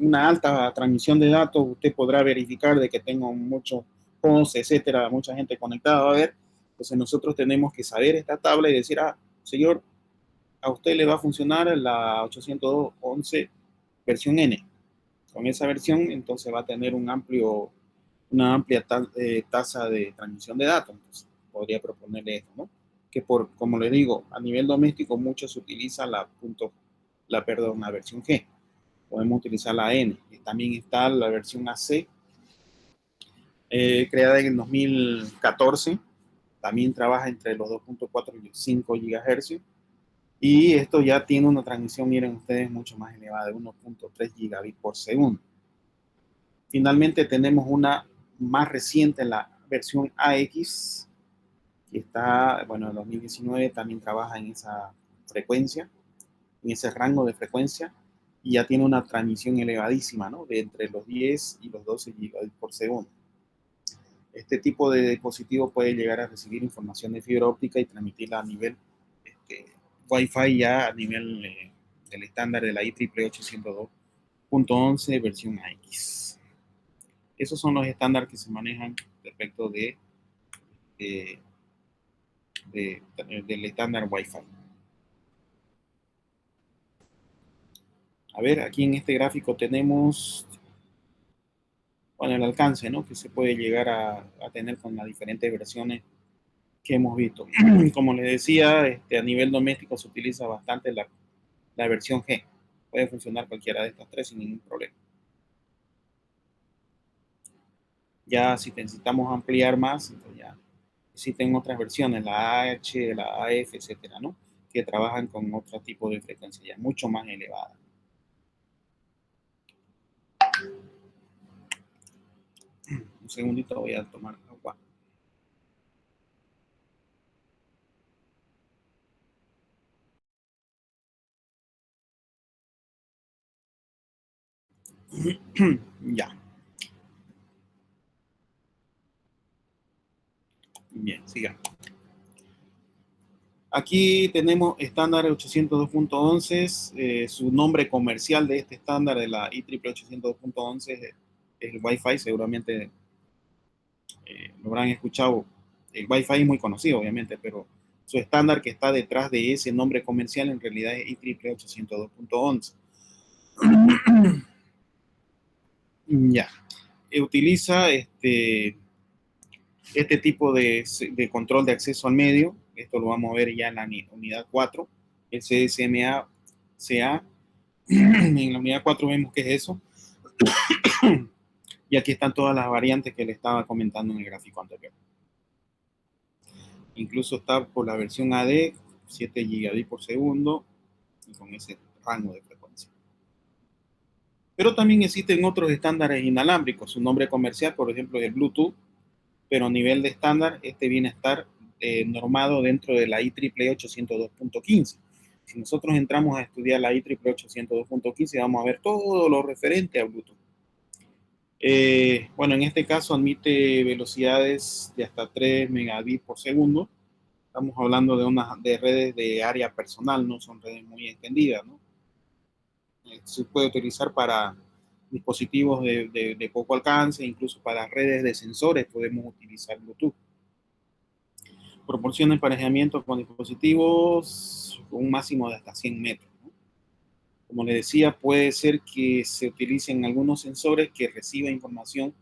una alta transmisión de datos, usted podrá verificar de que tengo muchos hosts, etcétera, mucha gente conectada, va a ver. Entonces nosotros tenemos que saber esta tabla y decir, señor, a usted le va a funcionar la 811 versión N. Con esa versión, entonces va a tener una amplia tasa de transmisión de datos. Entonces, podría proponerle esto, ¿no? Que como le digo, a nivel doméstico mucho se utiliza la versión G. Podemos utilizar la N. También está la versión AC, creada en el 2014. También trabaja entre los 2.4 y 5 GHz. Y esto ya tiene una transmisión, miren ustedes, mucho más elevada, de 1.3 gigabits por segundo. Finalmente tenemos una más reciente, la versión AX, que está, bueno, en 2019 también trabaja en esa frecuencia, en ese rango de frecuencia, y ya tiene una transmisión elevadísima, ¿no? De entre los 10 y los 12 gigabits por segundo. Este tipo de dispositivo puede llegar a recibir información de fibra óptica y transmitirla a nivel Wi-Fi, ya a nivel del estándar de la IEEE 802.11 versión X. Esos son los estándares que se manejan respecto del estándar Wi-Fi. A ver, aquí en este gráfico tenemos, bueno, el alcance, ¿no? Que se puede llegar a tener con las diferentes versiones que hemos visto. Como les decía, a nivel doméstico se utiliza bastante la versión G. Puede funcionar cualquiera de estas tres sin ningún problema. Ya si necesitamos ampliar más, entonces ya existen otras versiones, la AH, la AF, etcétera, ¿no? Que trabajan con otro tipo de frecuencia ya mucho más elevada. Un segundito, voy a tomar agua. Ya. Bien, siga. Aquí tenemos estándar 802.11. Su nombre comercial de este estándar de la IEEE 802.11 es el Wi-Fi. Seguramente lo habrán escuchado. El Wi-Fi es muy conocido, obviamente, pero su estándar que está detrás de ese nombre comercial en realidad es IEEE 802.11. Ya. utiliza este tipo de control de acceso al medio. Esto lo vamos a ver ya en la unidad 4, el CSMA-CA. En la unidad 4 vemos qué es eso. Y aquí están todas las variantes que le estaba comentando en el gráfico anterior. Incluso está por la versión AD, 7 gigabits por segundo, y con ese rango de frecuencia. Pero también existen otros estándares inalámbricos. Su nombre comercial, por ejemplo, es el Bluetooth, pero a nivel de estándar, este viene a estar normado dentro de la IEEE 802.15. Si nosotros entramos a estudiar la IEEE 802.15, vamos a ver todo lo referente a Bluetooth. Bueno, en este caso admite velocidades de hasta 3 megabits por segundo. Estamos hablando de redes de área personal, no son redes muy extendidas, ¿no? Se puede utilizar para dispositivos de poco alcance, incluso para redes de sensores podemos utilizar Bluetooth. Proporciona emparejamiento con dispositivos con un máximo de hasta 100 metros, ¿no? Como les decía, puede ser que se utilicen algunos sensores que reciban información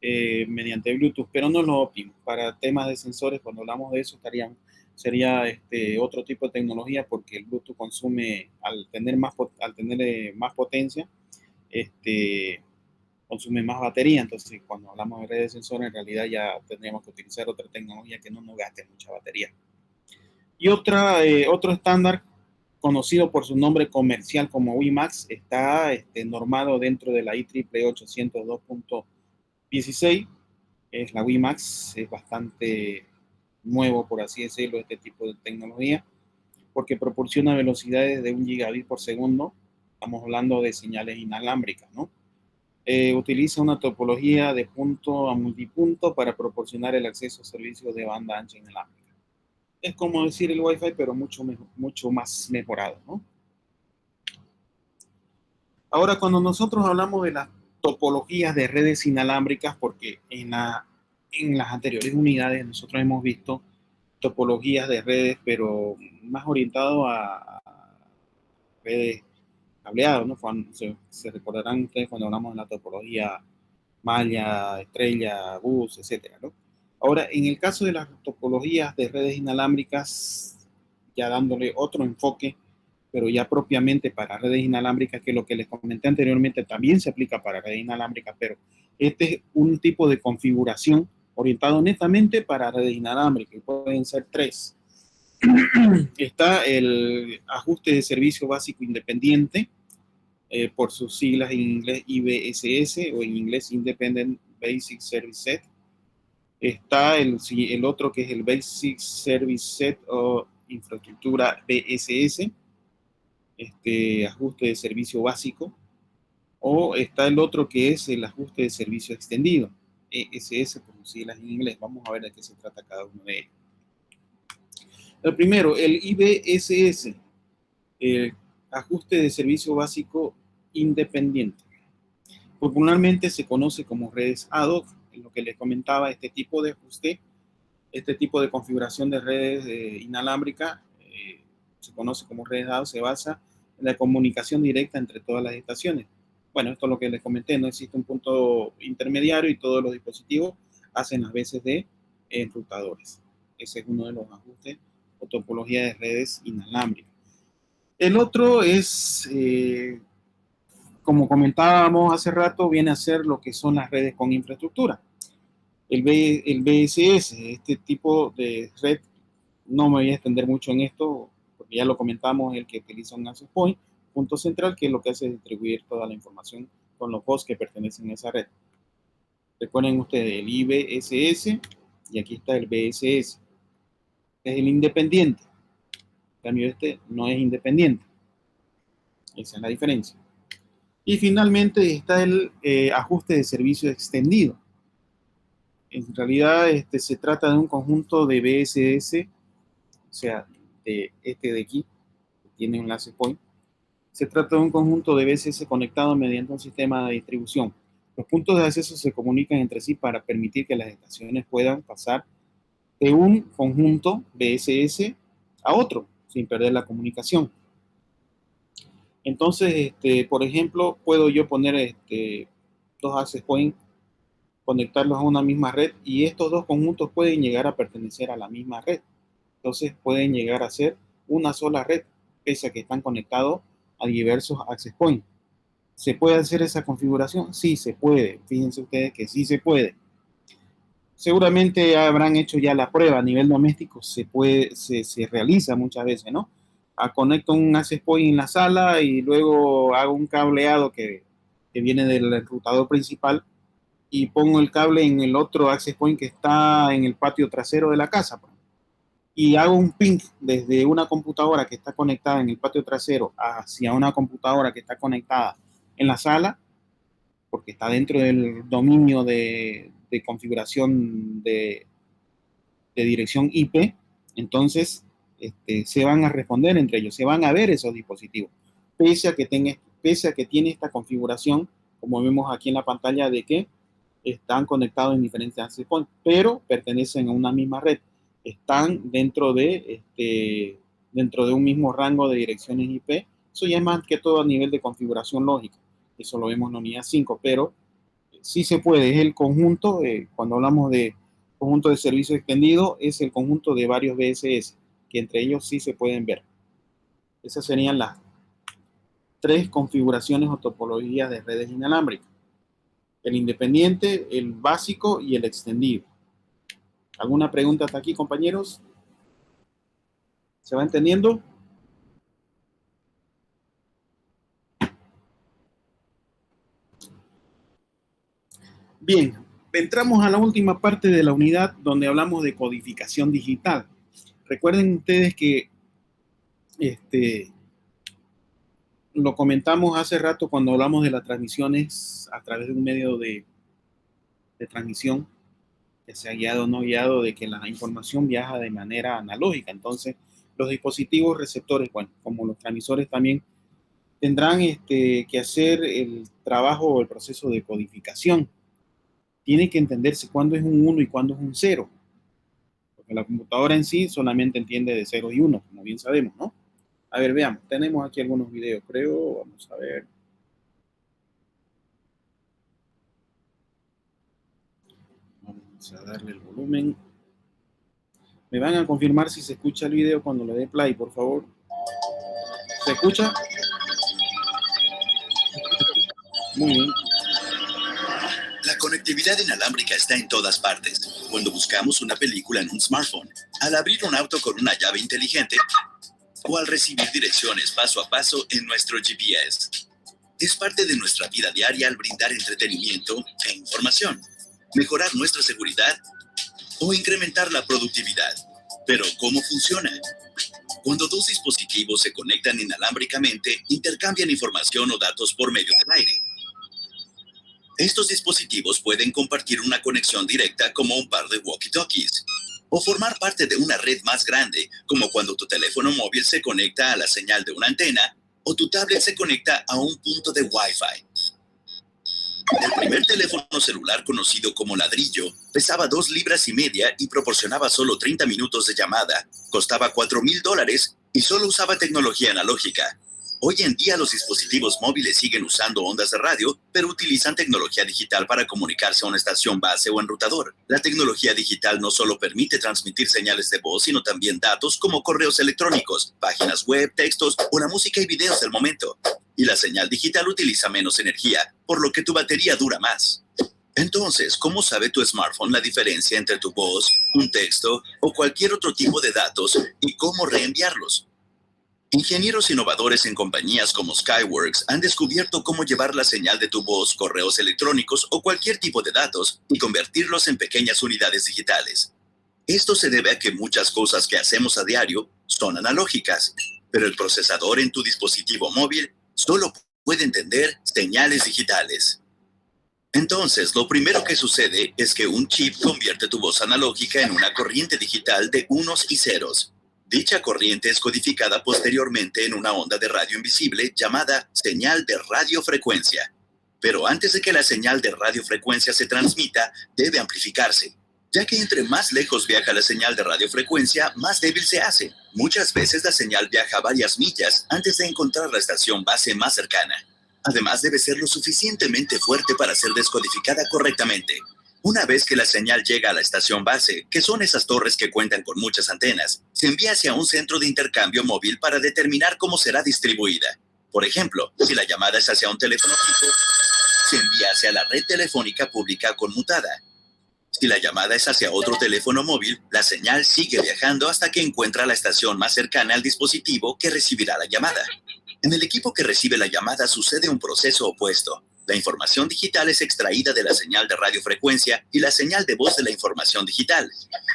mediante Bluetooth, pero no es lo óptimo. Para temas de sensores, cuando hablamos de eso, sería otro tipo de tecnología, porque el Bluetooth consume, al tener más potencia, consume más batería. Entonces, cuando hablamos de redes de sensores, en realidad ya tendríamos que utilizar otra tecnología que no nos gaste mucha batería. Y otro estándar conocido por su nombre comercial como WiMAX está normado dentro de la IEEE 802.16. Es la WiMAX, es bastante nuevo, por así decirlo, este tipo de tecnología, porque proporciona velocidades de 1 gigabit por segundo. Estamos hablando de señales inalámbricas, ¿no? Utiliza una topología de punto a multipunto para proporcionar el acceso a servicios de banda ancha inalámbrica. Es como decir el Wi-Fi, pero mucho más mejorado, ¿no? Ahora, cuando nosotros hablamos de las topologías de redes inalámbricas, porque en las anteriores unidades nosotros hemos visto topologías de redes, pero más orientado a redes cableadas, ¿no? Se recordarán ustedes cuando hablamos de la topología malla, estrella, bus, etcétera, ¿no? Ahora, en el caso de las topologías de redes inalámbricas, ya dándole otro enfoque, pero ya propiamente para redes inalámbricas, que lo que les comenté anteriormente también se aplica para redes inalámbricas, pero este es un tipo de configuración orientado netamente para redes inalámbricas, pueden ser 3. Está el ajuste de servicio básico independiente, por sus siglas en inglés IBSS, o en inglés Independent Basic Service Set. Está el otro, que es el Basic Service Set o infraestructura BSS, ajuste de servicio básico. O está el otro, que es el ajuste de servicio extendido, ESS por sus siglas en inglés. Vamos a ver de qué se trata cada uno de ellos. El primero, el IBSS, el ajuste de servicio básico independiente. Popularmente se conoce como redes ad hoc. En lo que les comentaba, este tipo de ajuste, este tipo de configuración de redes inalámbricas, se conoce como redes ad hoc, se basa en la comunicación directa entre todas las estaciones. Bueno, esto es lo que les comenté, no existe un punto intermediario y todos los dispositivos hacen las veces de enrutadores. Ese es uno de los ajustes o topología de redes inalámbricas. El otro es, como comentábamos hace rato, viene a ser lo que son las redes con infraestructura. El BSS, este tipo de red, no me voy a extender mucho en esto, porque ya lo comentamos, el que utiliza un access point, punto central, que lo que hace es distribuir toda la información con los hosts que pertenecen a esa red. Recuerden ustedes el IBSS y aquí está el BSS. Es el independiente. En cambio, este no es independiente. Esa es la diferencia. Y finalmente está el ajuste de servicio extendido. En realidad se trata de un conjunto de BSS, o sea, de aquí, que tiene un enlace point. Se trata de un conjunto de BSS conectado mediante un sistema de distribución. Los puntos de acceso se comunican entre sí para permitir que las estaciones puedan pasar de un conjunto BSS a otro, sin perder la comunicación. Entonces, por ejemplo, puedo yo poner 2 access points conectarlos a una misma red y estos dos conjuntos pueden llegar a pertenecer a la misma red. Entonces pueden llegar a ser una sola red, pese a que están conectados a diversos access points. ¿Se puede hacer esa configuración? Sí, se puede. Fíjense ustedes que sí se puede. Seguramente habrán hecho ya la prueba a nivel doméstico, se realiza muchas veces, ¿no? Conecto un access point en la sala y luego hago un cableado que viene del enrutador principal y pongo el cable en el otro access point que está en el patio trasero de la casa. Y hago un ping desde una computadora que está conectada en el patio trasero hacia una computadora que está conectada en la sala, porque está dentro del dominio de configuración de dirección IP. Entonces se van a responder entre ellos, se van a ver esos dispositivos, pese a que tiene esta configuración, como vemos aquí en la pantalla, de que están conectados en diferentes access points, pero pertenecen a una misma red, están dentro de un mismo rango de direcciones IP. Eso ya es más que todo a nivel de configuración lógica, eso lo vemos en la unidad 5, pero sí se puede, es el conjunto, cuando hablamos de conjunto de servicio extendido, es el conjunto de varios BSS, que entre ellos sí se pueden ver. Esas serían las 3 configuraciones o topologías de redes inalámbricas: el independiente, el básico y el extendido. ¿Alguna pregunta hasta aquí, compañeros? ¿Se va entendiendo? Bien, entramos a la última parte de la unidad donde hablamos de codificación digital. Recuerden ustedes que lo comentamos hace rato cuando hablamos de las transmisiones a través de un medio de transmisión, que sea guiado o no guiado, de que la información viaja de manera analógica. Entonces, los dispositivos receptores, bueno, como los transmisores también, tendrán que hacer el trabajo o el proceso de codificación. Tiene que entenderse cuándo es un 1 y cuándo es un 0, porque la computadora en sí solamente entiende de 0 y 1, como bien sabemos, ¿no? A ver, veamos, tenemos aquí algunos videos, creo, vamos a ver. Vamos a darle el volumen. ¿Me van a confirmar si se escucha el video cuando le dé play, por favor? ¿Se escucha? Muy bien. La conectividad inalámbrica está en todas partes. Cuando buscamos una película en un smartphone, al abrir un auto con una llave inteligente o al recibir direcciones paso a paso en nuestro GPS. Es parte de nuestra vida diaria al brindar entretenimiento e información, mejorar nuestra seguridad o incrementar la productividad. Pero, ¿cómo funciona? Cuando dos dispositivos se conectan inalámbricamente, intercambian información o datos por medio del aire. Estos dispositivos pueden compartir una conexión directa como un par de walkie-talkies, o formar parte de una red más grande, como cuando tu teléfono móvil se conecta a la señal de una antena o tu tablet se conecta a un punto de Wi-Fi. El primer teléfono celular conocido como ladrillo pesaba 2,5 libras y proporcionaba solo 30 minutos de llamada, costaba $4,000 y solo usaba tecnología analógica. Hoy en día los dispositivos móviles siguen usando ondas de radio, pero utilizan tecnología digital para comunicarse a una estación base o enrutador. La tecnología digital no solo permite transmitir señales de voz, sino también datos como correos electrónicos, páginas web, textos o la música y videos del momento. Y la señal digital utiliza menos energía, por lo que tu batería dura más. Entonces, ¿cómo sabe tu smartphone la diferencia entre tu voz, un texto o cualquier otro tipo de datos y cómo reenviarlos? Ingenieros innovadores en compañías como Skyworks han descubierto cómo llevar la señal de tu voz, correos electrónicos o cualquier tipo de datos y convertirlos en pequeñas unidades digitales. Esto se debe a que muchas cosas que hacemos a diario son analógicas, pero el procesador en tu dispositivo móvil solo puede entender señales digitales. Entonces, lo primero que sucede es que un chip convierte tu voz analógica en una corriente digital de unos y ceros. Dicha corriente es codificada posteriormente en una onda de radio invisible llamada señal de radiofrecuencia. Pero antes de que la señal de radiofrecuencia se transmita, debe amplificarse, ya que entre más lejos viaja la señal de radiofrecuencia, más débil se hace. Muchas veces la señal viaja varias millas antes de encontrar la estación base más cercana. Además, debe ser lo suficientemente fuerte para ser descodificada correctamente. Una vez que la señal llega a la estación base, que son esas torres que cuentan con muchas antenas, se envía hacia un centro de intercambio móvil para determinar cómo será distribuida. Por ejemplo, si la llamada es hacia un teléfono fijo, se envía hacia la red telefónica pública conmutada. Si la llamada es hacia otro teléfono móvil, la señal sigue viajando hasta que encuentra la estación más cercana al dispositivo que recibirá la llamada. En el equipo que recibe la llamada sucede un proceso opuesto. La información digital es extraída de la señal de radiofrecuencia y la señal de voz de la información digital.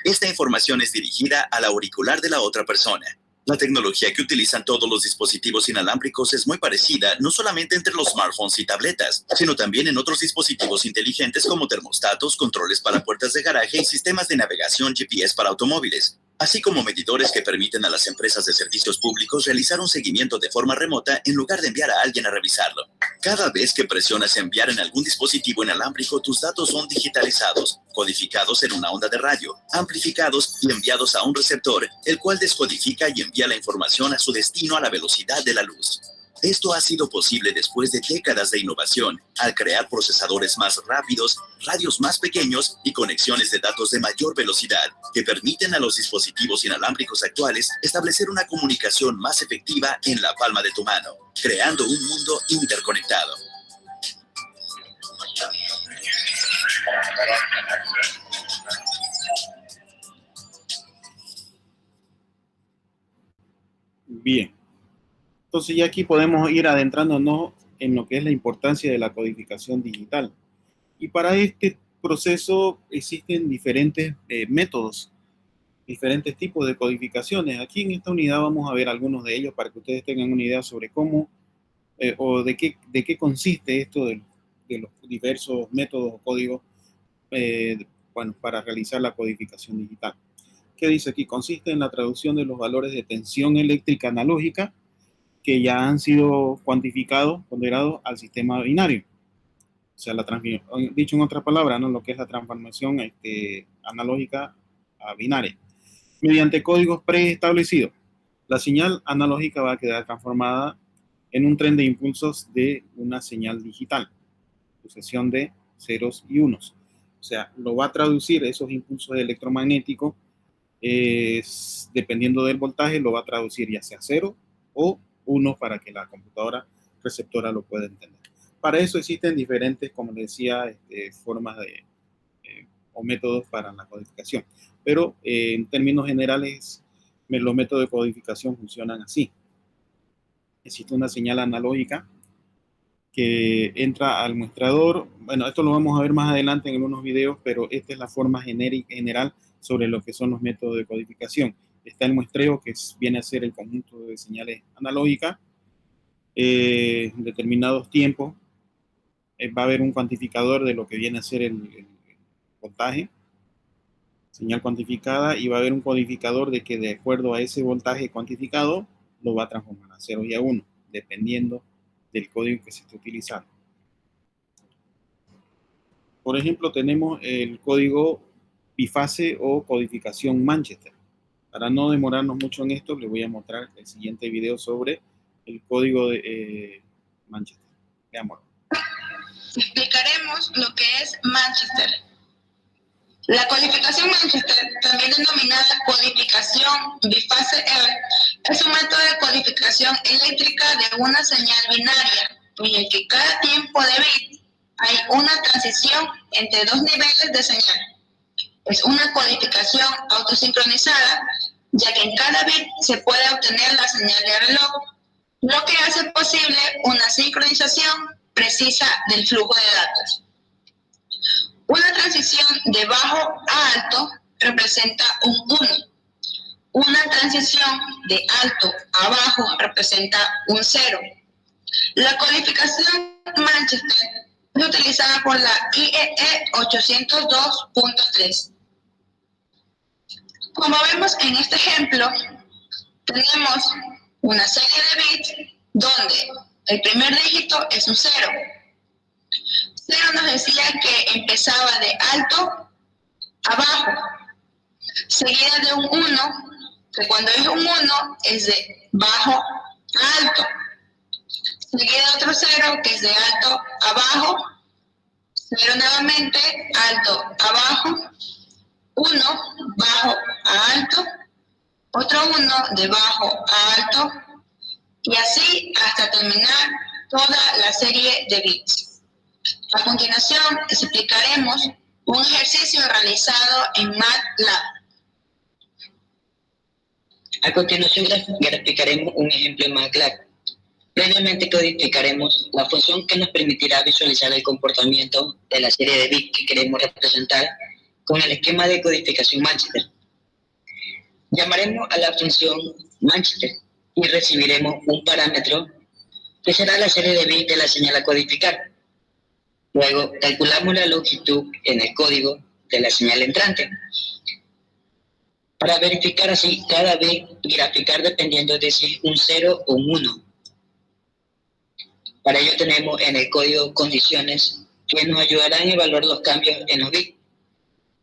Esta información es dirigida al auricular de la otra persona. La tecnología que utilizan todos los dispositivos inalámbricos es muy parecida, no solamente entre los smartphones y tabletas, sino también en otros dispositivos inteligentes como termostatos, controles para puertas de garaje y sistemas de navegación GPS para automóviles, así como medidores que permiten a las empresas de servicios públicos realizar un seguimiento de forma remota en lugar de enviar a alguien a revisarlo. Cada vez que presionas enviar en algún dispositivo inalámbrico, tus datos son digitalizados, codificados en una onda de radio, amplificados y enviados a un receptor, el cual descodifica y envía la información a su destino a la velocidad de la luz. Esto ha sido posible después de décadas de innovación, al crear procesadores más rápidos, radios más pequeños y conexiones de datos de mayor velocidad, que permiten a los dispositivos inalámbricos actuales establecer una comunicación más efectiva en la palma de tu mano, creando un mundo interconectado. Bien. Entonces ya aquí podemos ir adentrándonos en lo que es la importancia de la codificación digital. Y para este proceso existen diferentes métodos, diferentes tipos de codificaciones. Aquí en esta unidad vamos a ver algunos de ellos para que ustedes tengan una idea sobre cómo o de qué consiste esto de los diversos métodos o códigos bueno, para realizar la codificación digital. ¿Qué dice aquí? Consiste en la traducción de los valores de tensión eléctrica analógica que ya han sido cuantificados, ponderados al sistema binario. O sea, dicho en otras palabras, ¿no? Lo que es la transformación analógica a binaria. Mediante códigos preestablecidos, la señal analógica va a quedar transformada en un tren de impulsos de una señal digital, sucesión de ceros y unos. O sea, lo va a traducir esos impulsos electromagnéticos, dependiendo del voltaje, lo va a traducir ya sea cero o 1 para que la computadora receptora lo pueda entender. Para eso existen diferentes, como les decía, formas o métodos para la codificación. Pero en términos generales, los métodos de codificación funcionan así. Existe una señal analógica que entra al muestrador. Bueno, esto lo vamos a ver más adelante en unos videos, pero esta es la forma general sobre lo que son los métodos de codificación. Está el muestreo, que viene a ser el conjunto de señales analógicas, determinados tiempos. Va a haber un cuantificador de lo que viene a ser el voltaje, señal cuantificada, y va a haber un codificador de que de acuerdo a ese voltaje cuantificado lo va a transformar a 0 y a 1, dependiendo del código que se esté utilizando. Por ejemplo, tenemos el código bifase o codificación Manchester. Para no demorarnos mucho en esto, les voy a mostrar el siguiente video sobre el código de Manchester. Veámoslo. Explicaremos lo que es Manchester. La codificación Manchester, también denominada codificación bifase es un método de codificación eléctrica de una señal binaria, en el que cada tiempo de bit hay una transición entre dos niveles de señal. Es una codificación autosincronizada, ya que en cada bit se puede obtener la señal de reloj, lo que hace posible una sincronización precisa del flujo de datos. Una transición de bajo a alto representa un 1. Una transición de alto a bajo representa un 0. La codificación Manchester es utilizada por la IEEE 802.3. Como vemos en este ejemplo, tenemos una serie de bits donde el primer dígito es un 0. 0 nos decía que empezaba de alto a bajo, seguida de un 1, que cuando es un 1 es de bajo a alto, seguida de otro 0 que es de alto a bajo, 0 nuevamente, alto, abajo, 1, bajo a alto, otro 1 de bajo a alto, y así hasta terminar toda la serie de bits. A continuación, explicaremos un ejercicio realizado en MATLAB. A continuación graficaremos un ejemplo en MATLAB. Previamente codificaremos la función que nos permitirá visualizar el comportamiento de la serie de bits que queremos representar con el esquema de codificación Manchester. Llamaremos a la función Manchester y recibiremos un parámetro que será la serie de bits de la señal a codificar. Luego calculamos la longitud en el código de la señal entrante para verificar así cada bit y graficar dependiendo de si es un 0 o un 1. Para ello tenemos en el código condiciones que nos ayudarán a evaluar los cambios en los bits.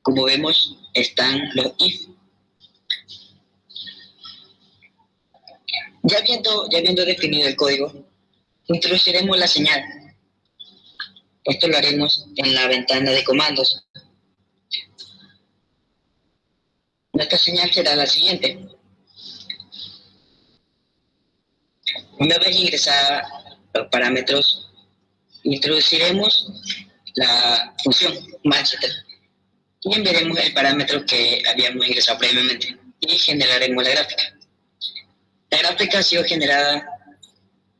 Como vemos, están los if. Ya habiendo definido el código, introduciremos la señal. Esto lo haremos en la ventana de comandos. Nuestra señal será la siguiente. Una vez ingresados los parámetros, introduciremos la función Manchester y enviaremos el parámetro que habíamos ingresado previamente y generaremos la gráfica. La gráfica ha sido generada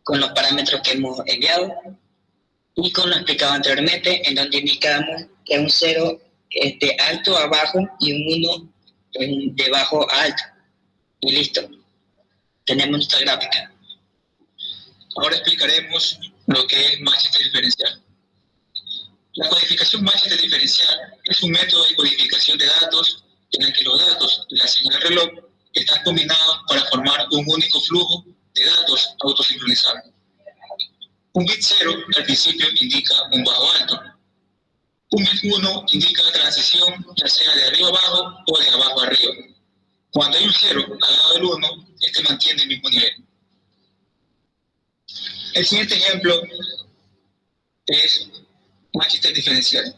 con los parámetros que hemos enviado y con lo explicado anteriormente, en donde indicamos que un 0 es de alto a bajo y un 1 es de bajo a alto. Y listo. Tenemos nuestra gráfica. Ahora explicaremos lo que es Manchester diferencial. La codificación Manchester diferencial es un método de codificación de datos en el que los datos de la señal reloj están combinados para formar un único flujo de datos autosincronizable. Un bit 0 al principio indica un bajo alto. Un bit 1 indica la transición ya sea de arriba abajo o de abajo arriba. Cuando hay un 0 al lado del 1, este mantiene el mismo nivel. El siguiente ejemplo es Manchester diferencial.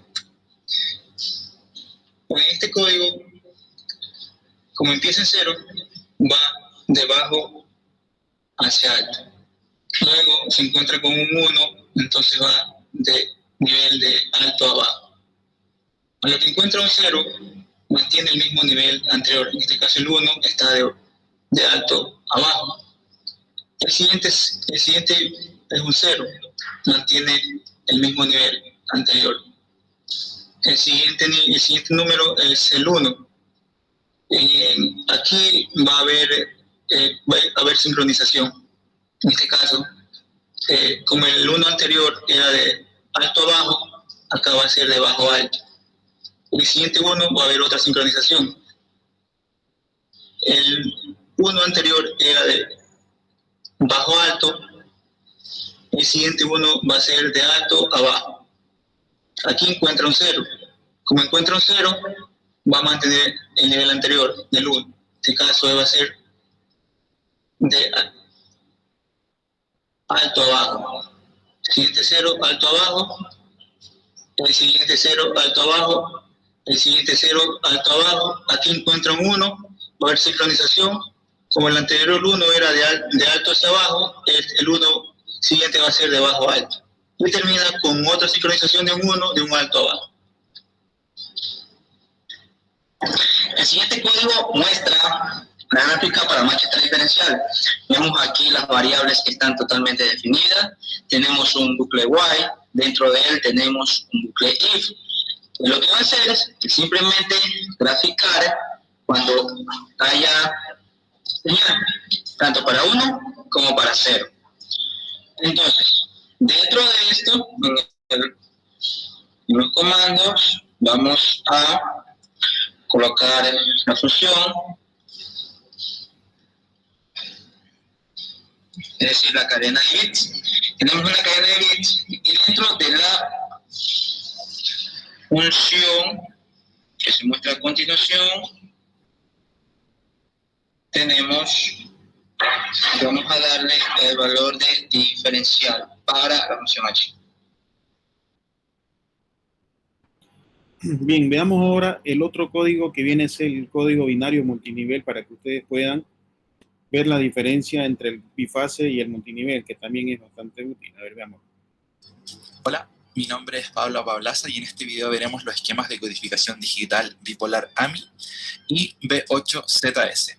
En este código, como empieza en 0, va de bajo hacia alto. Luego se encuentra con un 1, entonces va de nivel de alto a bajo. A lo que encuentra un 0, mantiene el mismo nivel anterior. En este caso el 1 está de alto a bajo. El siguiente es un 0, mantiene el mismo nivel anterior. El siguiente número es el 1. Aquí va a haber sincronización. En este caso, como el 1 anterior era de alto a bajo, acá va a ser de bajo a alto. El siguiente 1 va a haber otra sincronización. El 1 anterior era de bajo a alto, el siguiente 1 va a ser de alto a bajo. Aquí encuentra un 0. Como encuentra un 0, va a mantener el nivel anterior del 1. En este caso va a ser de alto a bajo. El siguiente 0, alto a bajo. El siguiente 0, alto a bajo. El siguiente 0, alto a bajo. Aquí encuentra un 1, va a haber sincronización. Como el anterior 1 era de alto hacia abajo, el 1 siguiente va a ser de bajo a alto. Y termina con otra sincronización de un 1 de un alto a bajo. El siguiente código muestra la gráfica para Manchester diferencial. Vemos aquí las variables que están totalmente definidas. Tenemos un bucle while, dentro de él tenemos un bucle if. Y lo que va a hacer es simplemente graficar cuando haya señal, tanto para 1 como para 0. Entonces, dentro de esto, en los comandos, vamos a colocar la función, es decir, la cadena de bits. Tenemos una cadena de bits y dentro de la función que se muestra a continuación, vamos a darle el valor de diferencial para la función h. Bien, veamos ahora el otro código que viene a ser el código binario multinivel para que ustedes puedan ver la diferencia entre el bifase y el multinivel, que también es bastante útil. A ver, veamos. Hola, mi nombre es Pablo Pablaza y en este video veremos los esquemas de codificación digital bipolar AMI y B8ZS.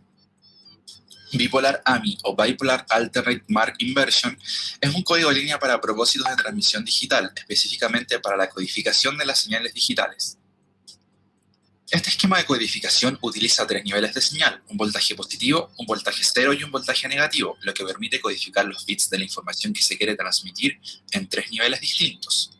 Bipolar AMI o Bipolar Alternate Mark Inversion es un código línea para propósitos de transmisión digital, específicamente para la codificación de las señales digitales. Este esquema de codificación utiliza 3 niveles de señal, un voltaje positivo, un voltaje cero y un voltaje negativo, lo que permite codificar los bits de la información que se quiere transmitir en 3 niveles distintos.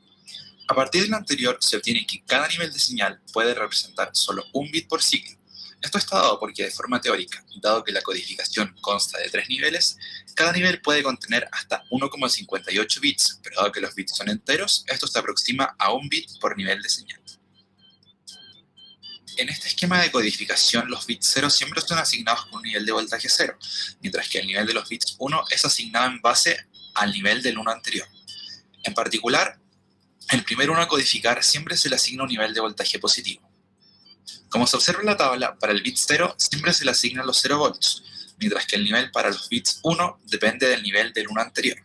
A partir de lo anterior, se obtiene que cada nivel de señal puede representar solo un bit por ciclo. Esto está dado porque de forma teórica, dado que la codificación consta de 3 niveles, cada nivel puede contener hasta 1,58 bits, pero dado que los bits son enteros, esto se aproxima a un bit por nivel de señal. En este esquema de codificación, los bits 0 siempre son asignados con un nivel de voltaje 0, mientras que el nivel de los bits 1 es asignado en base al nivel del 1 anterior. En particular, el primer 1 a codificar siempre se le asigna un nivel de voltaje positivo. Como se observa en la tabla, para el bit 0 siempre se le asignan los 0 volts, mientras que el nivel para los bits 1 depende del nivel del 1 anterior.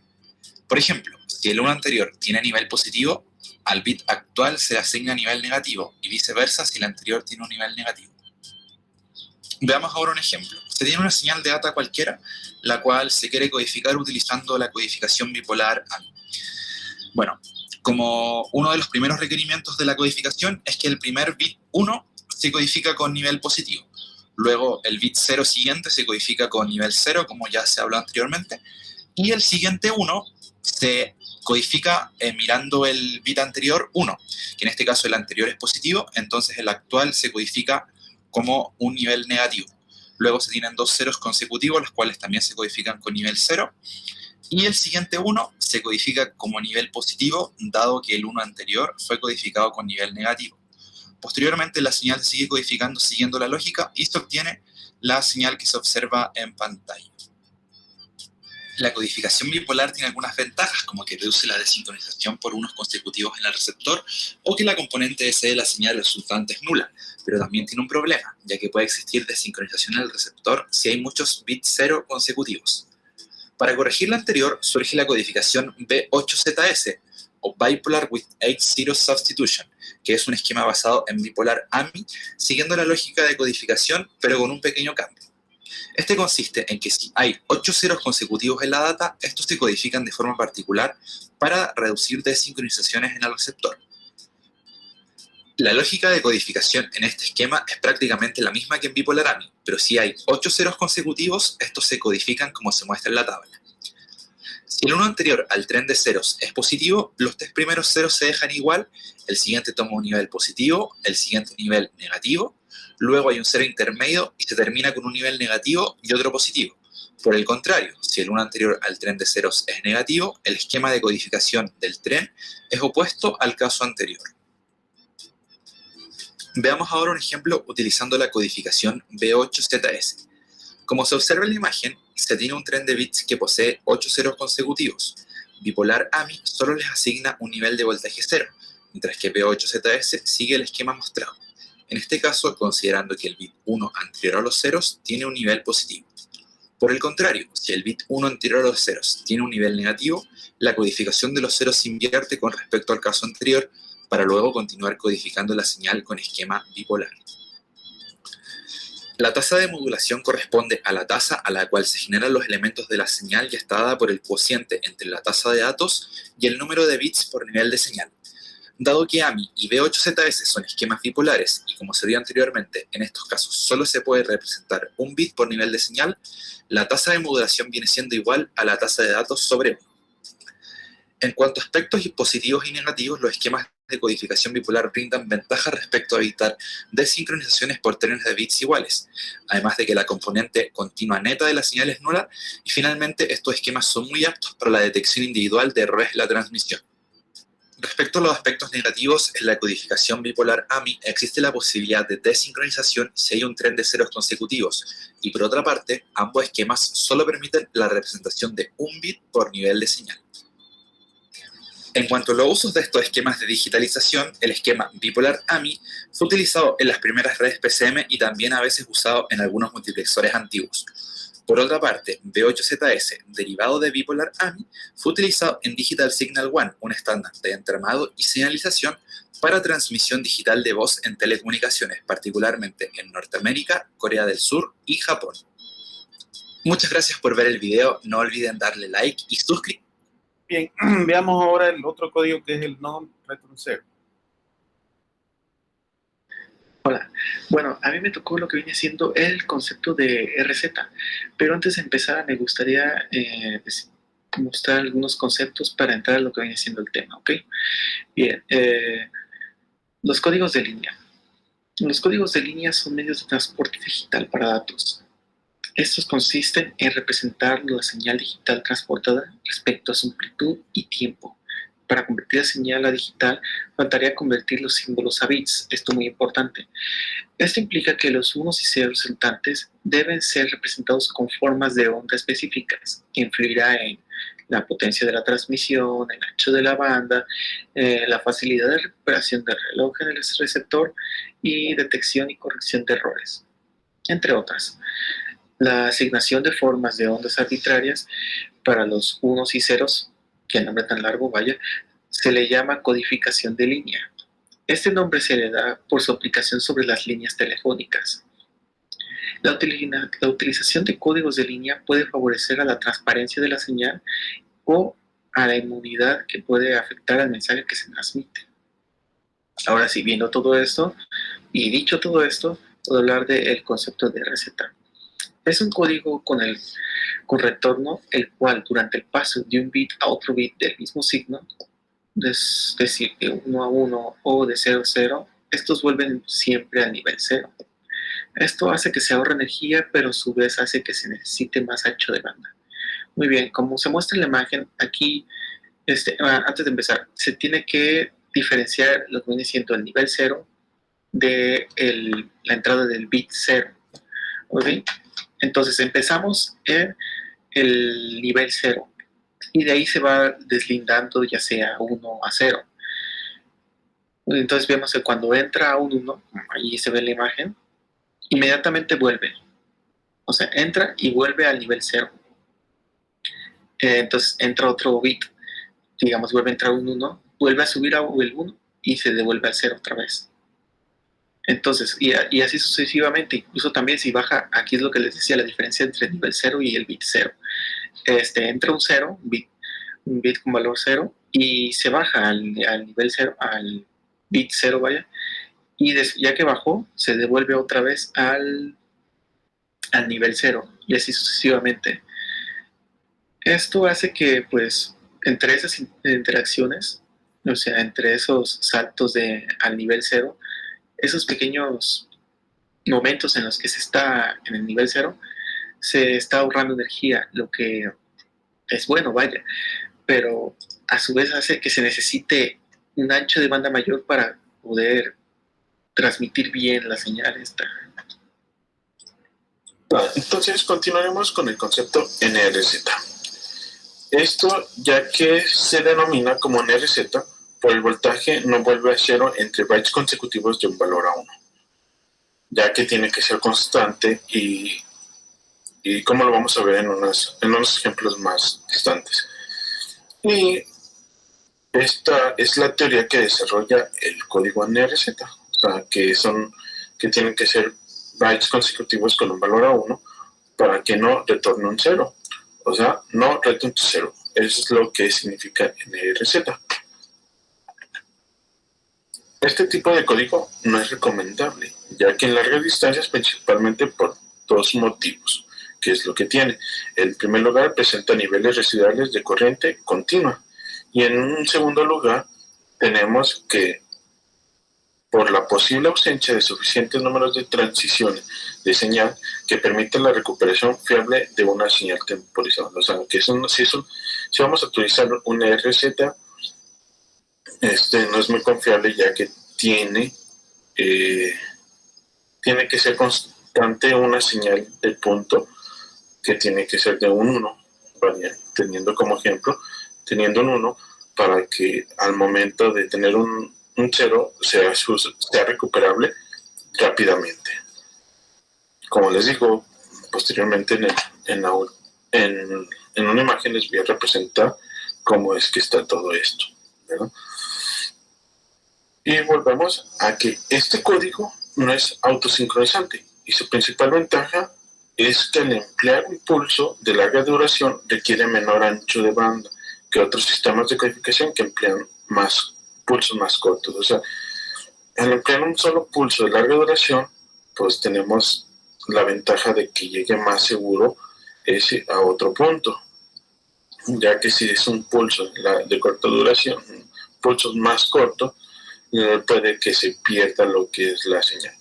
Por ejemplo, si el 1 anterior tiene nivel positivo, al bit actual se le asigna nivel negativo y viceversa si el anterior tiene un nivel negativo. Veamos ahora un ejemplo. Se tiene una señal de data cualquiera, la cual se quiere codificar utilizando la codificación bipolar AMI. Bueno, como uno de los primeros requerimientos de la codificación es que el primer bit 1 se codifica con nivel positivo. Luego el bit 0 siguiente se codifica con nivel 0, como ya se habló anteriormente, y el siguiente 1 se codifica mirando el bit anterior 1, que en este caso el anterior es positivo, entonces el actual se codifica como un nivel negativo. Luego se tienen 2 ceros consecutivos, los cuales también se codifican con nivel 0, y el siguiente 1 se codifica como nivel positivo, dado que el 1 anterior fue codificado con nivel negativo. Posteriormente la señal se sigue codificando siguiendo la lógica y se obtiene la señal que se observa en pantalla. La codificación bipolar tiene algunas ventajas, como que reduce la desincronización por unos consecutivos en el receptor o que la componente S de la señal resultante es nula, pero también tiene un problema, ya que puede existir desincronización en el receptor si hay muchos bits 0 consecutivos. Para corregir la anterior, surge la codificación B8ZS, o Bipolar with 8 Zeros Substitution, que es un esquema basado en bipolar AMI, siguiendo la lógica de codificación, pero con un pequeño cambio. Este consiste en que si hay 8 ceros consecutivos en la data, estos se codifican de forma particular para reducir desincronizaciones en el receptor. La lógica de codificación en este esquema es prácticamente la misma que en bipolar AMI, pero si hay 8 ceros consecutivos, estos se codifican como se muestra en la tabla. Si el 1 anterior al tren de ceros es positivo, los 3 primeros ceros se dejan igual, el siguiente toma un nivel positivo, el siguiente nivel negativo, luego hay un cero intermedio y se termina con un nivel negativo y otro positivo. Por el contrario, si el 1 anterior al tren de ceros es negativo, el esquema de codificación del tren es opuesto al caso anterior. Veamos ahora un ejemplo utilizando la codificación B8ZS. Como se observa en la imagen, se tiene un tren de bits que posee 8 ceros consecutivos. Bipolar AMI solo les asigna un nivel de voltaje 0, mientras que B8ZS sigue el esquema mostrado. En este caso, considerando que el bit 1 anterior a los ceros tiene un nivel positivo. Por el contrario, si el bit 1 anterior a los ceros tiene un nivel negativo, la codificación de los ceros se invierte con respecto al caso anterior, para luego continuar codificando la señal con esquema bipolar. La tasa de modulación corresponde a la tasa a la cual se generan los elementos de la señal y está dada por el cociente entre la tasa de datos y el número de bits por nivel de señal. Dado que AMI y B8ZS son esquemas bipolares y como se vio anteriormente, en estos casos solo se puede representar un bit por nivel de señal, la tasa de modulación viene siendo igual a la tasa de datos sobre 1. En cuanto a aspectos positivos y negativos, los esquemas de codificación bipolar brindan ventajas respecto a evitar desincronizaciones por trenes de bits iguales, además de que la componente continua neta de la señal es nula, y finalmente estos esquemas son muy aptos para la detección individual de errores en la transmisión. Respecto a los aspectos negativos, en la codificación bipolar AMI existe la posibilidad de desincronización si hay un tren de ceros consecutivos, y por otra parte, ambos esquemas solo permiten la representación de un bit por nivel de señal. En cuanto a los usos de estos esquemas de digitalización, el esquema bipolar AMI fue utilizado en las primeras redes PCM y también a veces usado en algunos multiplexores antiguos. Por otra parte, B8ZS, derivado de bipolar AMI, fue utilizado en Digital Signal One, un estándar de entramado y señalización para transmisión digital de voz en telecomunicaciones, particularmente en Norteamérica, Corea del Sur y Japón. Muchas gracias por ver el video, no olviden darle like y suscribirse. Bien, veamos ahora el otro código que es el non-return zero. Hola, bueno, a mí me tocó lo que viene siendo el concepto de RZ, pero antes de empezar me gustaría mostrar algunos conceptos para entrar a lo que viene siendo el tema, ¿ok? Bien, los códigos de línea. Los códigos de línea son medios de transporte digital para datos. Estos consisten en representar la señal digital transportada respecto a su amplitud y tiempo. Para convertir la señal a digital, faltaría convertir los símbolos a bits. Esto es muy importante. Esto implica que los unos y ceros resultantes deben ser representados con formas de onda específicas, que influirá en la potencia de la transmisión, el ancho de la banda, la facilidad de recuperación del reloj en el receptor y detección y corrección de errores, entre otras. La asignación de formas de ondas arbitrarias para los unos y ceros, que el nombre tan largo, vaya, se le llama codificación de línea. Este nombre se le da por su aplicación sobre las líneas telefónicas. La utilización de códigos de línea puede favorecer a la transparencia de la señal o a la inmunidad que puede afectar al mensaje que se transmite. Ahora sí, viendo todo esto y dicho todo esto, puedo hablar del concepto de RZ. Es un código con retorno, el cual durante el paso de un bit a otro bit del mismo signo, es decir, de 1 a 1 o de 0 a 0, estos vuelven siempre al nivel 0. Esto hace que se ahorre energía, pero a su vez hace que se necesite más ancho de banda. Muy bien, como se muestra en la imagen, aquí, antes de empezar, se tiene que diferenciar lo que viene siendo el nivel 0 de la entrada del bit 0. ¿Ok? Entonces empezamos en el nivel 0 y de ahí se va deslindando ya sea 1 a 0. Entonces vemos que cuando entra a un 1, ahí se ve la imagen, inmediatamente vuelve. O sea, entra y vuelve al nivel 0. Entonces entra otro bit, digamos, vuelve a entrar un 1, vuelve a subir a el 1 y se devuelve al 0 otra vez. Entonces, y así sucesivamente, incluso también si baja, aquí es lo que les decía, la diferencia entre el nivel 0 y el bit 0. Entra un 0, un bit con valor 0, y se baja al nivel 0, al bit 0, vaya, y ya que bajó, se devuelve otra vez al nivel 0, y así sucesivamente. Esto hace que, pues, entre esas interacciones, o sea, entre esos saltos al nivel 0, esos pequeños momentos en los que se está en el nivel 0, se está ahorrando energía, lo que es bueno, vaya, pero a su vez hace que se necesite un ancho de banda mayor para poder transmitir bien la señal esta. Entonces continuaremos con el concepto NRZ. Esto ya que se denomina como NRZ por el voltaje no vuelve a 0 entre bytes consecutivos de un valor a 1, ya que tiene que ser constante y como lo vamos a ver en unos ejemplos más distantes. Y esta es la teoría que desarrolla el código NRZ, o sea, que tienen que ser bytes consecutivos con un valor a 1 para que no retorne un 0, o sea, no return to 0. Eso es lo que significa NRZ. Este tipo de código no es recomendable, ya que en largas distancias, principalmente por dos motivos, que es lo que tiene. En primer lugar, presenta niveles residuales de corriente continua, y en un segundo lugar, tenemos que, por la posible ausencia de suficientes números de transiciones de señal que permiten la recuperación fiable de una señal temporizada. O sea, que si vamos a utilizar un RZ, no es muy confiable, ya que tiene que ser constante una señal de punto que tiene que ser de un 1, teniendo como ejemplo, teniendo un 1, para que al momento de tener un 0 sea recuperable rápidamente. Como les digo, posteriormente en una imagen les voy a representar cómo es que está todo esto, ¿verdad? Y volvemos a que este código no es autosincronizante y su principal ventaja es que al emplear un pulso de larga duración requiere menor ancho de banda que otros sistemas de codificación que emplean pulsos más cortos. O sea, al emplear un solo pulso de larga duración, pues tenemos la ventaja de que llegue más seguro a otro punto, ya que si es un pulso de corta duración, pulsos más cortos, puede que se pierda lo que es la señal.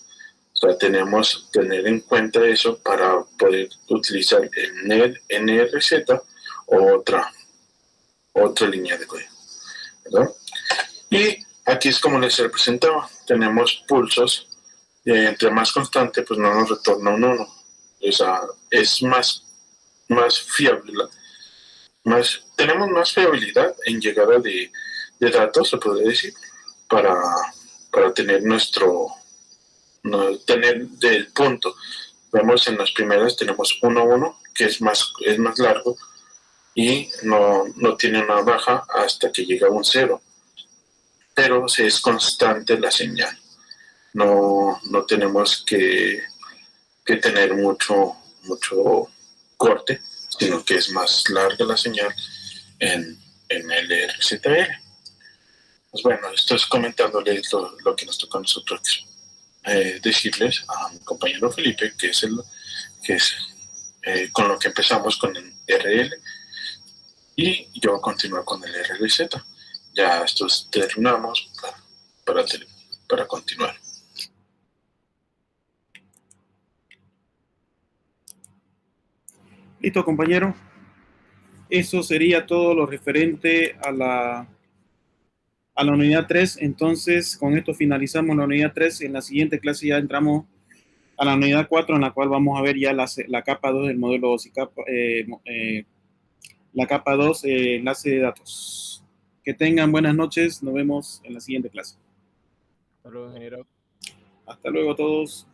O sea, tenemos que tener en cuenta eso para poder utilizar el NRZ o otra línea de código, ¿verdad? Y aquí es como les representaba, tenemos pulsos, entre más constante, pues no nos retorna un 1. O sea, es más fiable, tenemos más fiabilidad en llegada de datos, se podría decir, para tener tener del punto. Vemos en las primeras tenemos 1-1, que es más largo, y no tiene una baja hasta que llega a un 0. Pero es constante la señal. No tenemos que tener mucho corte, sino que es más larga la señal en el RZR. Pues bueno, esto es comentándoles lo que nos toca a nosotros decirles a mi compañero Felipe, que es con lo que empezamos con el RL, y yo continúo con el RLZ. Ya estos terminamos para continuar. Listo, compañero. Eso sería todo lo referente a la unidad 3. Entonces, con esto finalizamos la unidad 3. En la siguiente clase ya entramos a la unidad 4, en la cual vamos a ver ya la capa 2 del modelo OSI, la capa 2, enlace de datos. Que tengan buenas noches. Nos vemos en la siguiente clase. Hasta luego, ingeniero. Hasta luego a todos.